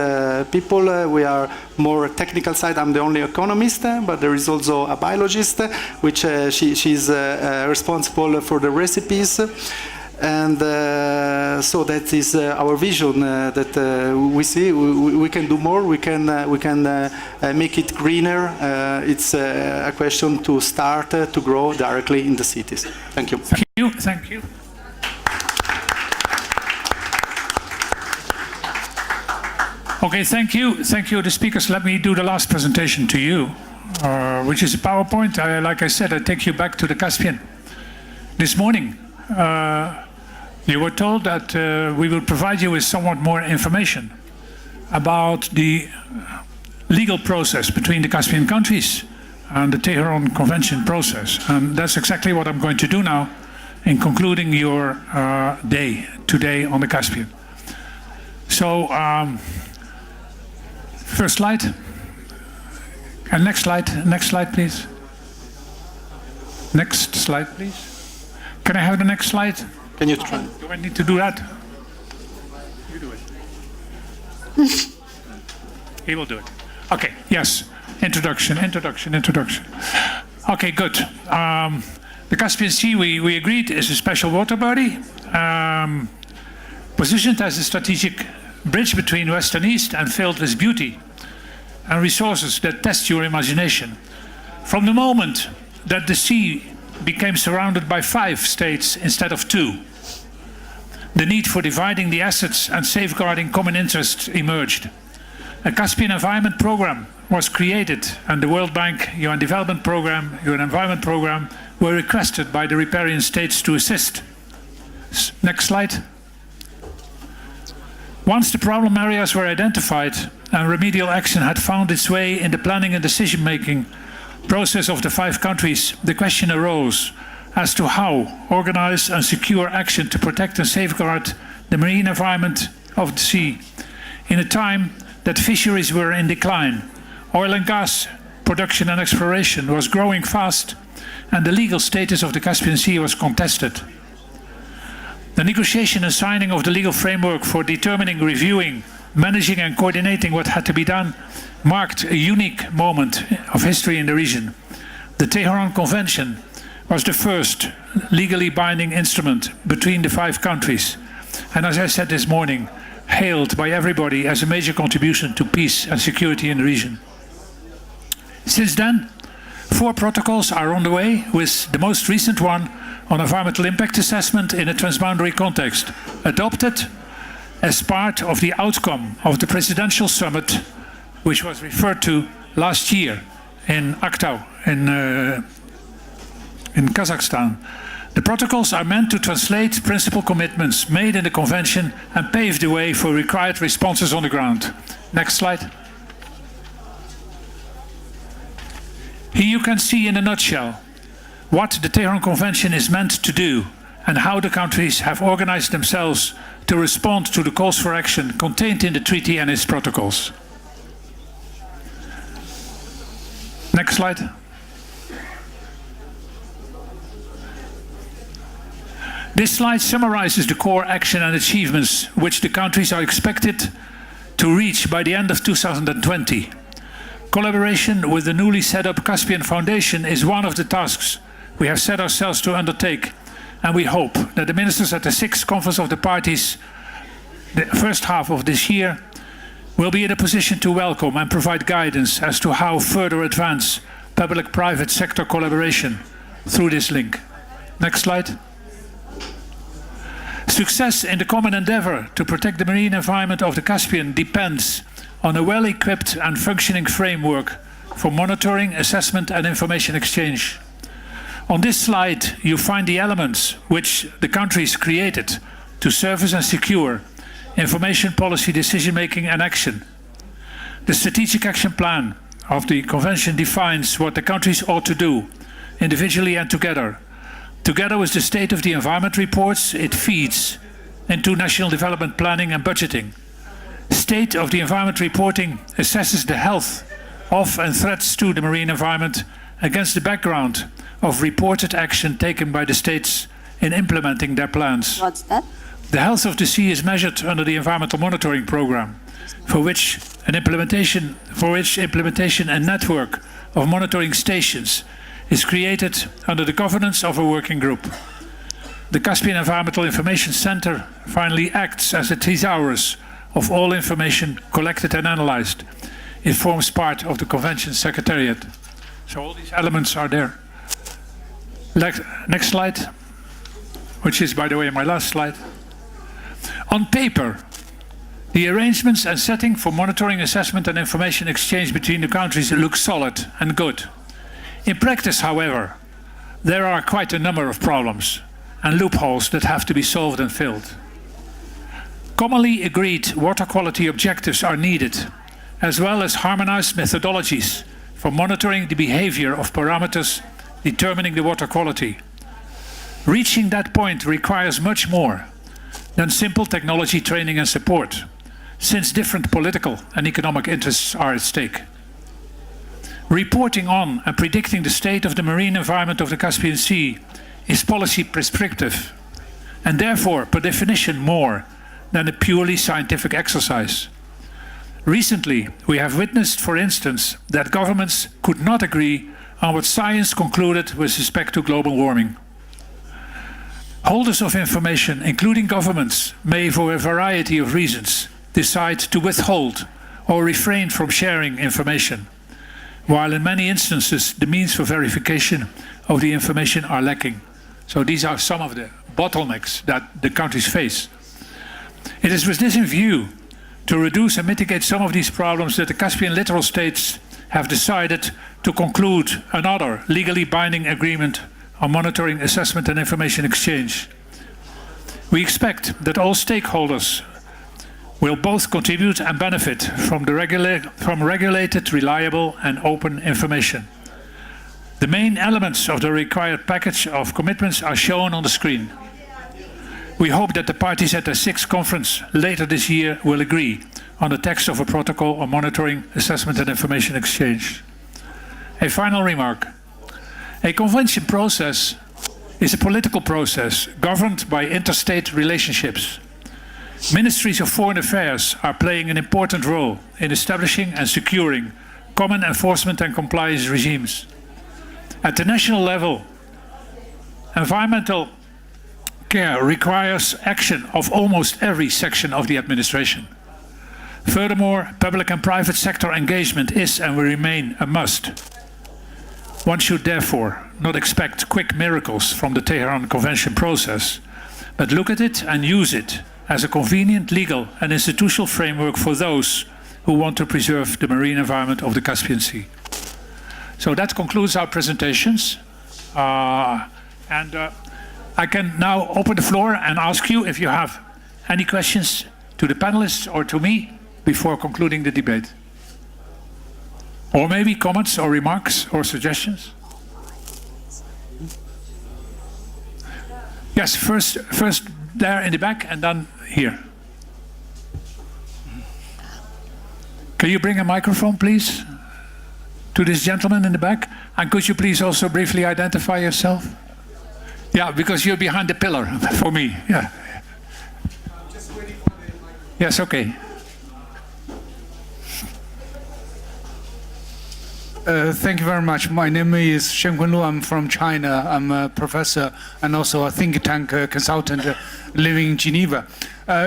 people. We are more technical side. I'm the only economist, but there is also a biologist, which she's responsible for the recipes. And so that is our vision that we see. We can do more. We can make it greener. It's a question to start to grow directly in the cities. Thank you. Thank you. Thank you. Okay, thank you. Thank you, the speakers. Let me do the last presentation to you, which is a PowerPoint. Like I said, I take you back to the Caspian. This morning, you were told that we will provide you with somewhat more information about the legal process between the Caspian countries and the Tehran Convention process. And that's exactly what I'm going to do now in concluding your day today on the Caspian. So, first slide. And next slide, please. Next slide, please. Can I have the next slide? Can you try? Do I need to do that? You do it. He will do it. Okay, yes. Introduction. Okay, good. The Caspian Sea, we agreed, is a special water body, positioned as a strategic bridge between West and East and filled with beauty and resources that test your imagination. From the moment that the sea became surrounded by 5 states instead of 2, the need for dividing the assets and safeguarding common interests emerged. A Caspian Environment Program was created, and the World Bank, UN Development Program, UN Environment Program were requested by the riparian states to assist. Next slide. Once the problem areas were identified and remedial action had found its way in the planning and decision-making process of the 5 countries, the question arose as to how organize and secure action to protect and safeguard the marine environment of the sea in a time that fisheries were in decline, oil and gas production and exploration was growing fast, and the legal status of the Caspian Sea was contested. The negotiation and signing of the legal framework for determining, reviewing, managing and coordinating what had to be done, marked a unique moment of history in the region. The Tehran Convention was the first legally binding instrument between the 5 countries, and as I said this morning, hailed by everybody as a major contribution to peace and security in the region. Since then, 4 protocols are on the way, with the most recent one on environmental impact assessment in a transboundary context, adopted as part of the outcome of the presidential summit, which was referred to last year in Aktau in Kazakhstan. The protocols are meant to translate principal commitments made in the convention and pave the way for required responses on the ground. Next slide. Here you can see in a nutshell what the Tehran Convention is meant to do and how the countries have organized themselves to respond to the calls for action contained in the treaty and its protocols. Next slide. This slide summarizes the core action and achievements which the countries are expected to reach by the end of 2020. Collaboration with the newly set up Caspian Foundation is one of the tasks we have set ourselves to undertake, and we hope that the ministers at the 6th Conference of the Parties, the first half of this year, will be in a position to welcome and provide guidance as to how further advance public-private sector collaboration through this link. Next slide. Success in the common endeavor to protect the marine environment of the Caspian depends on a well-equipped and functioning framework for monitoring, assessment and information exchange. On this slide, you find the elements which the countries created to service and secure information policy decision-making and action. The strategic action plan of the Convention defines what the countries ought to do, individually and together. Together with the State of the Environment reports, it feeds into national development planning and budgeting. State of the Environment reporting assesses the health of and threats to the marine environment against the background of reported action taken by the states in implementing their plans. What's that? The health of the sea is measured under the Environmental Monitoring Program, for which implementation and network of monitoring stations is created under the governance of a working group. The Caspian Environmental Information Center finally acts as a thesaurus of all information collected and analyzed. It forms part of the Convention's Secretariat. So all these elements are there. Next slide, which is, by the way, my last slide. On paper, the arrangements and setting for monitoring, assessment and information exchange between the countries look solid and good. In practice, however, there are quite a number of problems and loopholes that have to be solved and filled. Commonly agreed water quality objectives are needed, as well as harmonized methodologies for monitoring the behavior of parameters determining the water quality. Reaching that point requires much more than simple technology training and support, since different political and economic interests are at stake. Reporting on and predicting the state of the marine environment of the Caspian Sea is policy prescriptive, and therefore, per definition, more than a purely scientific exercise. Recently, we have witnessed, for instance, that governments could not agree on what science concluded with respect to global warming. Holders of information, including governments, may, for a variety of reasons, decide to withhold or refrain from sharing information, while in many instances the means for verification of the information are lacking. So these are some of the bottlenecks that the countries face. It is with this in view to reduce and mitigate some of these problems that the Caspian littoral states have decided to conclude another legally binding agreement on monitoring, assessment and information exchange. We expect that all stakeholders will both contribute and benefit from regulated, reliable and open information. The main elements of the required package of commitments are shown on the screen. We hope that the parties at the 6th conference later this year will agree on the text of a protocol on monitoring, assessment and information exchange. A final remark. A convention process is a political process governed by interstate relationships. Ministries of Foreign Affairs are playing an important role in establishing and securing common enforcement and compliance regimes. At the national level, environmental care requires action of almost every section of the administration. Furthermore, public and private sector engagement is and will remain a must. One should therefore not expect quick miracles from the Tehran Convention process, but look at it and use it as a convenient legal and institutional framework for those who want to preserve the marine environment of the Caspian Sea. So that concludes our presentations. I can now open the floor and ask you if you have any questions to the panelists or to me before concluding the debate. Or maybe comments or remarks or suggestions. Yes, first there in the back and then here. Can you bring a microphone, please, to this gentleman in the back? And could you please also briefly identify yourself? Yeah, because you're behind the pillar for me. Yeah. Yes, okay. Thank you very much. My name is Cheng. I'm from China. I'm a professor and also a think tank consultant living in Geneva.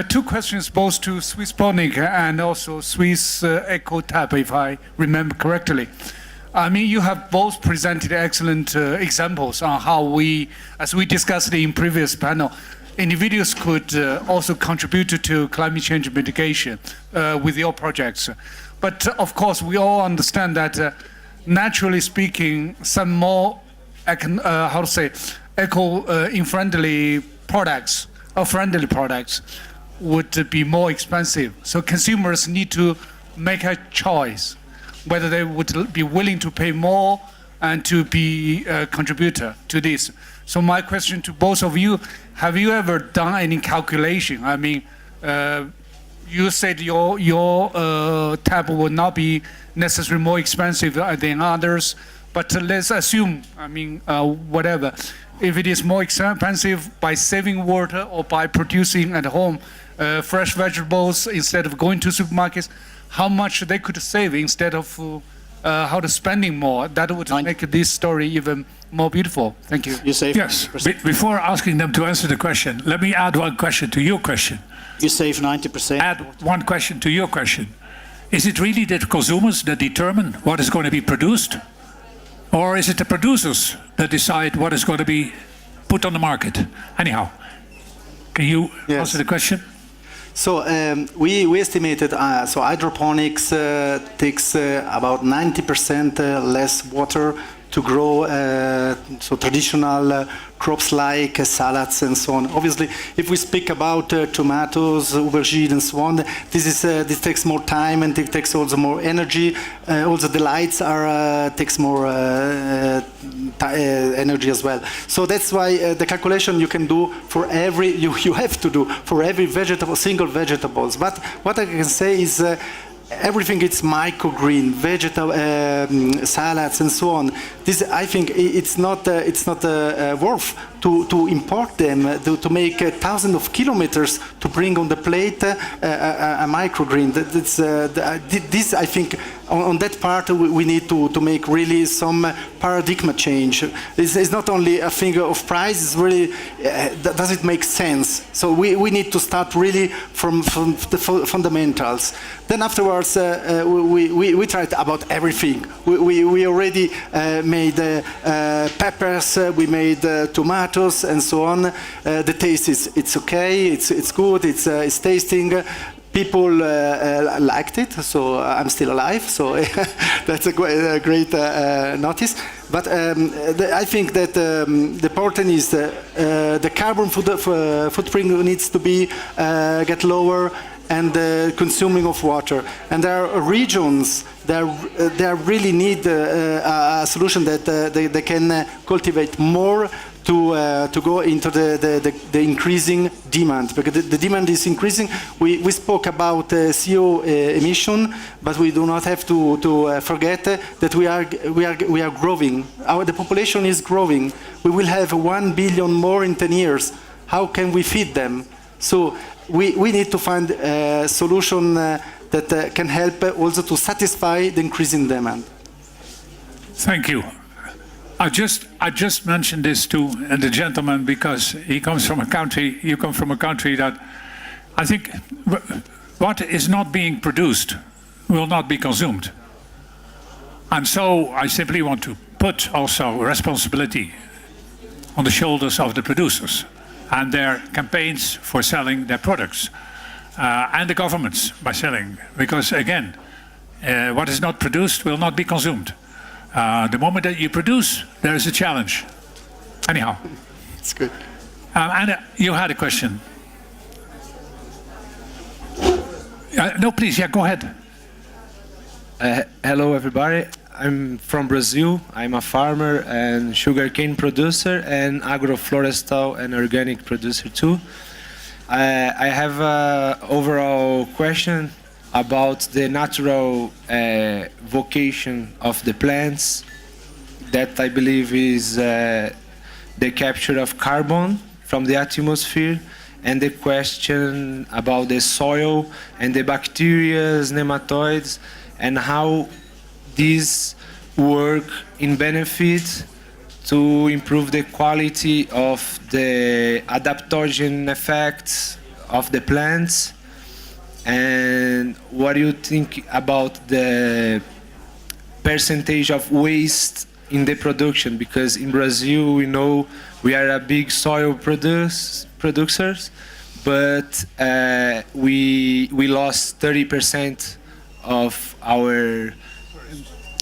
Two questions, both to Swissponic and also Swiss EcoTab, if I remember correctly. I mean, you have both presented excellent examples on how we, as we discussed in previous panel, individuals could also contribute to climate change mitigation with your projects. But of course, we all understand that naturally speaking, some more eco-friendly products or friendly products would be more expensive. So consumers need to make a choice whether they would be willing to pay more and to be a contributor to this. So my question to both of you, have you ever done any calculation? I mean, you said your tab will not be necessarily more expensive than others, but let's assume, I mean, whatever. If it is more expensive by saving water or by producing at home fresh vegetables instead of going to supermarkets, how much they could save instead of spending more? That would make this story even more beautiful. Thank you. You save. Yes. Before asking them to answer the question, let me add one question to your question. You save 90%. Add one question to your question. Is it really the consumers that determine what is going to be produced? Or is it the producers that decide what is going to be put on the market? Anyhow, can you answer the question? So we estimated, so hydroponics takes about 90% less water to grow so traditional crops like salads and so on. Obviously, if we speak about tomatoes, aubergine and so on, this takes more time and it takes also more energy. Also the lights takes more energy as well. So that's why the calculation you can do for every, you have to do for every vegetable, single vegetables. But what I can say is everything is microgreen, vegetable salads and so on. This, I think, it's not worth to import them, to make thousands of kilometers to bring on the plate a microgreen. This, I think, on that part we need to make really some paradigm change. It's not only a thing of price. It's really does it make sense? So we need to start really from the fundamentals. Then afterwards we tried about everything. We already made peppers. We made tomatoes and so on. The taste is okay. It's good. It's tasting. People liked it, so I'm still alive, so that's a great notice. But I think that the important is the carbon footprint needs to be get lower, and the consuming of water. And there are regions that really need a solution that they can cultivate more to go into the increasing demand, because the demand is increasing. We spoke about CO emission, but we do not have to forget that we are growing. The population is growing. We will have 1 billion more in 10 years. How can we feed them? So we need to find a solution that can help also to satisfy the increasing demand. Thank you. I just mentioned this to the gentleman because he comes from a country, you come from a country that I think what is not being produced will not be consumed. And so I simply want to put also responsibility on the shoulders of the producers and their campaigns for selling their products and the governments by selling. Because again, what is not produced will not be consumed. The moment that you produce, there is a challenge. Anyhow. It's good. And you had a question. No, please, yeah, go ahead. Hello, everybody. I'm from Brazil. I'm a farmer and sugarcane producer and agroflorestal and organic producer too. I have an overall question about the natural vocation of the plants that I believe is the capture of carbon from the atmosphere, and the question about the soil and the bacteria, nematodes, and how these work in benefit to improve the quality of the adaptogen effects of the plants. And what do you think about the percentage of waste in the production? Because in Brazil, we know we are a big soil producers, but we lost 30% of our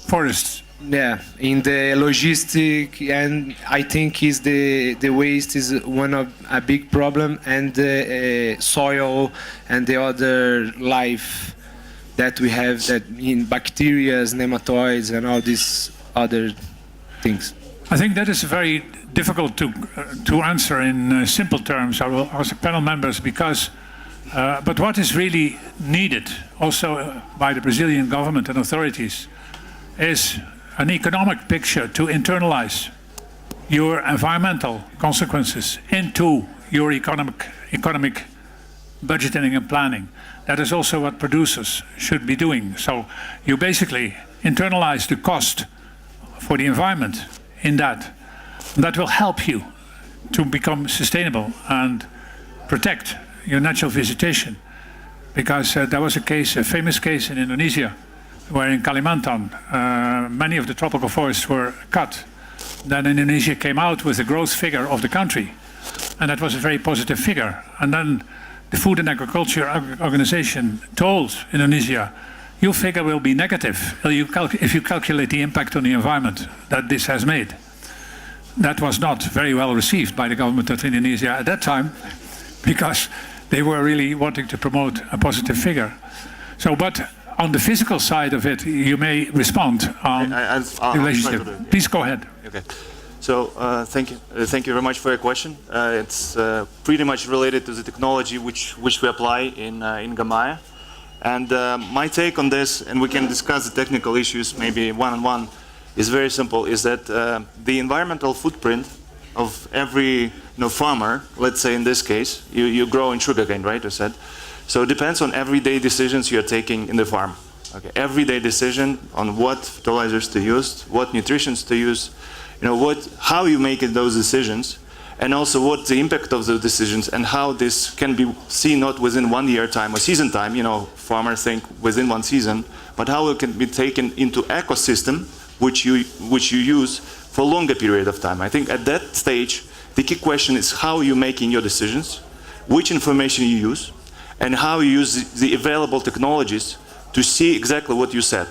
forests. Yeah, in the logistic, and I think is the waste is one of a big problem, and the soil and the other life that we have that in bacteria, nematodes, and all these other things. I think that is very difficult to answer in simple terms. I will ask the panel members because, but what is really needed also by the Brazilian government and authorities is an economic picture to internalize your environmental consequences into your economic budgeting and planning. That is also what producers should be doing. So you basically internalize the cost for the environment in that. That will help you to become sustainable and protect your natural vegetation. Because there was a famous case in Indonesia, where in Kalimantan, many of the tropical forests were cut. Then Indonesia came out with the growth figure of the country, and that was a very positive figure. And then the Food and Agriculture Organization told Indonesia, your figure will be negative if you calculate the impact on the environment that this has made. That was not very well received by the government of Indonesia at that time, because they were really wanting to promote a positive figure. So, but on the physical side of it, you may respond on the relationship. Please go ahead. Okay. So thank you very much for your question. It's pretty much related to the technology which we apply in Gamaya. And my take on this, and we can discuss the technical issues maybe one-on-one, is very simple, is that the environmental footprint of every farmer, let's say in this case, you grow in sugarcane, right, you said? So it depends on everyday decisions you're taking in the farm. Okay, everyday decision on what fertilizers to use, what nutritions to use, how you make those decisions, and also what the impact of the decisions and how this can be seen not within 1 year time or season time, farmers think within one season, but how it can be taken into ecosystem which you use for a longer period of time. I think at that stage, the key question is how you're making your decisions, which information you use, and how you use the available technologies to see exactly what you said.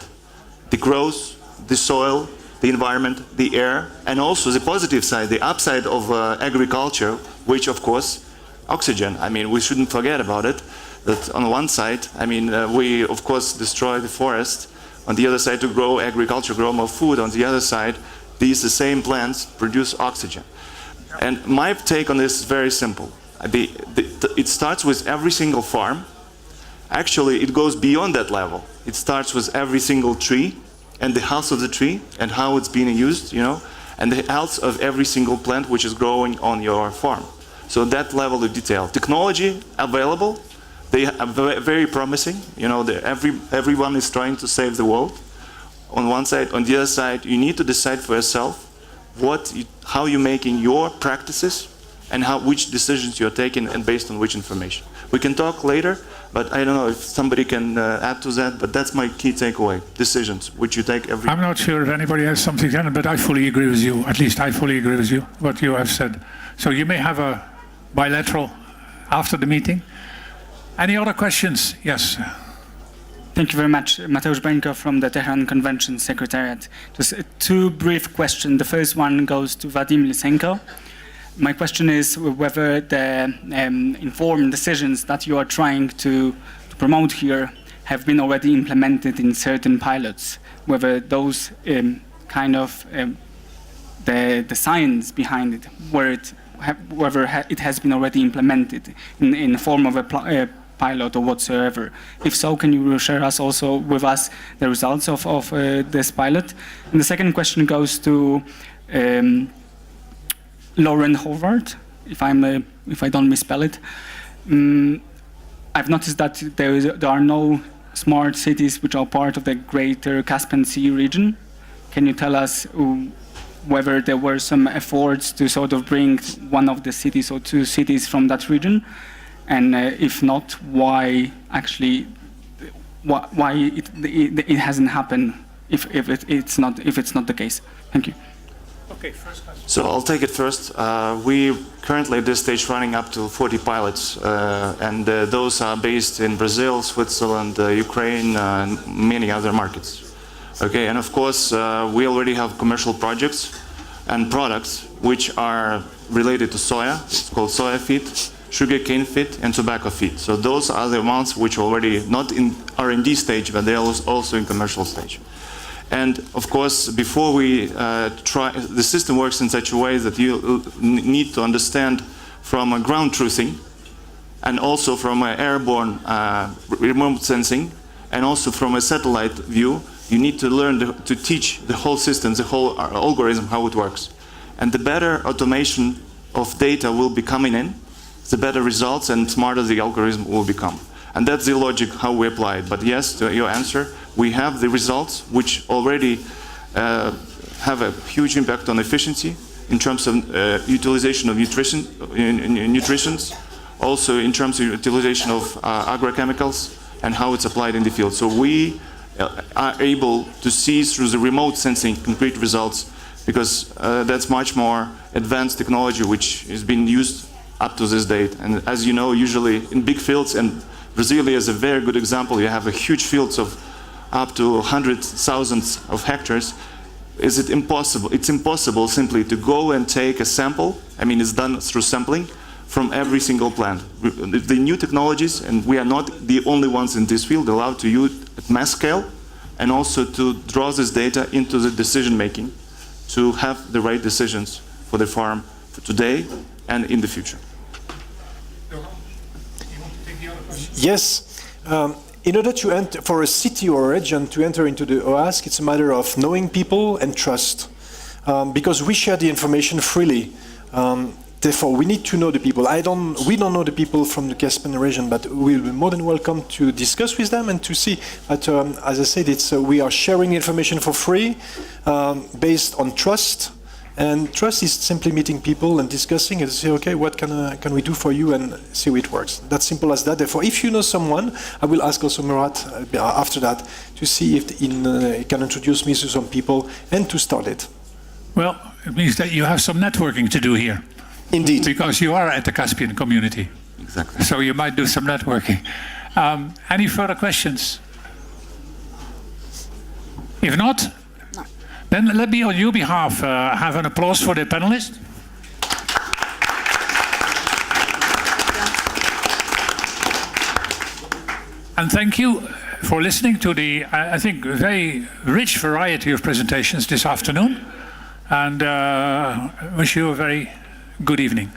The growth, the soil, the environment, the air, and also the positive side, the upside of agriculture, which of course, oxygen. I mean, we shouldn't forget about it, that on one side, we of course destroy the forest. On the other side, to grow agriculture, grow more food. On the other side, the same plants produce oxygen. And my take on this is very simple. It starts with every single farm. Actually, it goes beyond that level. It starts with every single tree and the health of the tree and how it's being used, and the health of every single plant which is growing on your farm. So that level of detail. Technology available, They are very promising. You know, everyone is trying to save the world. On one side, on the other side, you need to decide for yourself how you're making your practices and which decisions you're taking and based on which information. We can talk later, but I don't know if somebody can add to that, but that's my key takeaway, decisions, which you take every... I'm not sure if anybody has something to add, but I fully agree with you. At least I fully agree with you, what you have said. So you may have a bilateral after the meeting. Any other questions? Yes. Thank you very much. Mateusz Bańko from the Tehran Convention Secretariat. Just two brief questions. The first one goes to Vadim Lysenko. My question is whether the informed decisions that you are trying to promote here have been already implemented in certain pilots, whether those the science behind it, whether it has been already implemented in the form of a pilot or whatsoever. If so, can you share with us the results of this pilot? And the second question goes to Laurent Horvath, if I don't misspell it. I've noticed that there are no smart cities which are part of the greater Caspian Sea region. Can you tell us whether there were some efforts to sort of bring one of the cities or two cities from that region? And if not, why it hasn't happened if it's not the case? Thank you. Okay, first question. So I'll take it first. We currently at this stage running up to 40 pilots, and those are based in Brazil, Switzerland, Ukraine, and many other markets. Okay, and of course we already have commercial projects and products which are related to soya. It's called soya feed, sugarcane feed, and tobacco feed. So those are the ones which are already not in R&D stage, but they're also in commercial stage. And of course, before we the system works in such a way that you need to understand from a ground truthing and also from an airborne remote sensing and also from a satellite view, you need to learn to teach the whole system, the whole algorithm, how it works. And the better automation of data will be coming in, the better results and smarter the algorithm will become. And that's the logic how we apply it. But yes, to your answer, we have the results which already have a huge impact on efficiency in terms of utilization of nutrients, also in terms of utilization of agrochemicals and how it's applied in the field. So we are able to see through the remote sensing concrete results because that's much more advanced technology which is being used up to this date. And as you know, usually in big fields, and Brazil is a very good example, you have a huge fields of up to hundreds, thousands of hectares. Is it impossible? It's impossible simply to go and take a sample, I mean it's done through sampling, from every single plant. The new technologies, and we are not the only ones in this field, allow to use at mass scale and also to draw this data into the decision making to have the right decisions for the farm for today and in the future. Yes. In order to enter, for a city or a region to enter into the OASC, it's a matter of knowing people and trust, because we share the information freely. Therefore, we need to know the people. We don't know the people from the Caspian region, but we'll be more than welcome to discuss with them and to see. But as I said, we are sharing information for free, based on trust. And trust is simply meeting people and discussing and say, okay, what can we do for you, and see how it works. That's simple as that. Therefore, if you know someone, I will ask also Murat after that to see if he can introduce me to some people and to start it. Well, it means that you have some networking to do here. Indeed. Because you are at the Caspian community. Exactly. So you might do some networking. Any further questions? If not, then let me, on your behalf, have an applause for the panelists. And thank you for listening to the, I think, very rich variety of presentations this afternoon. And wish you a very good evening.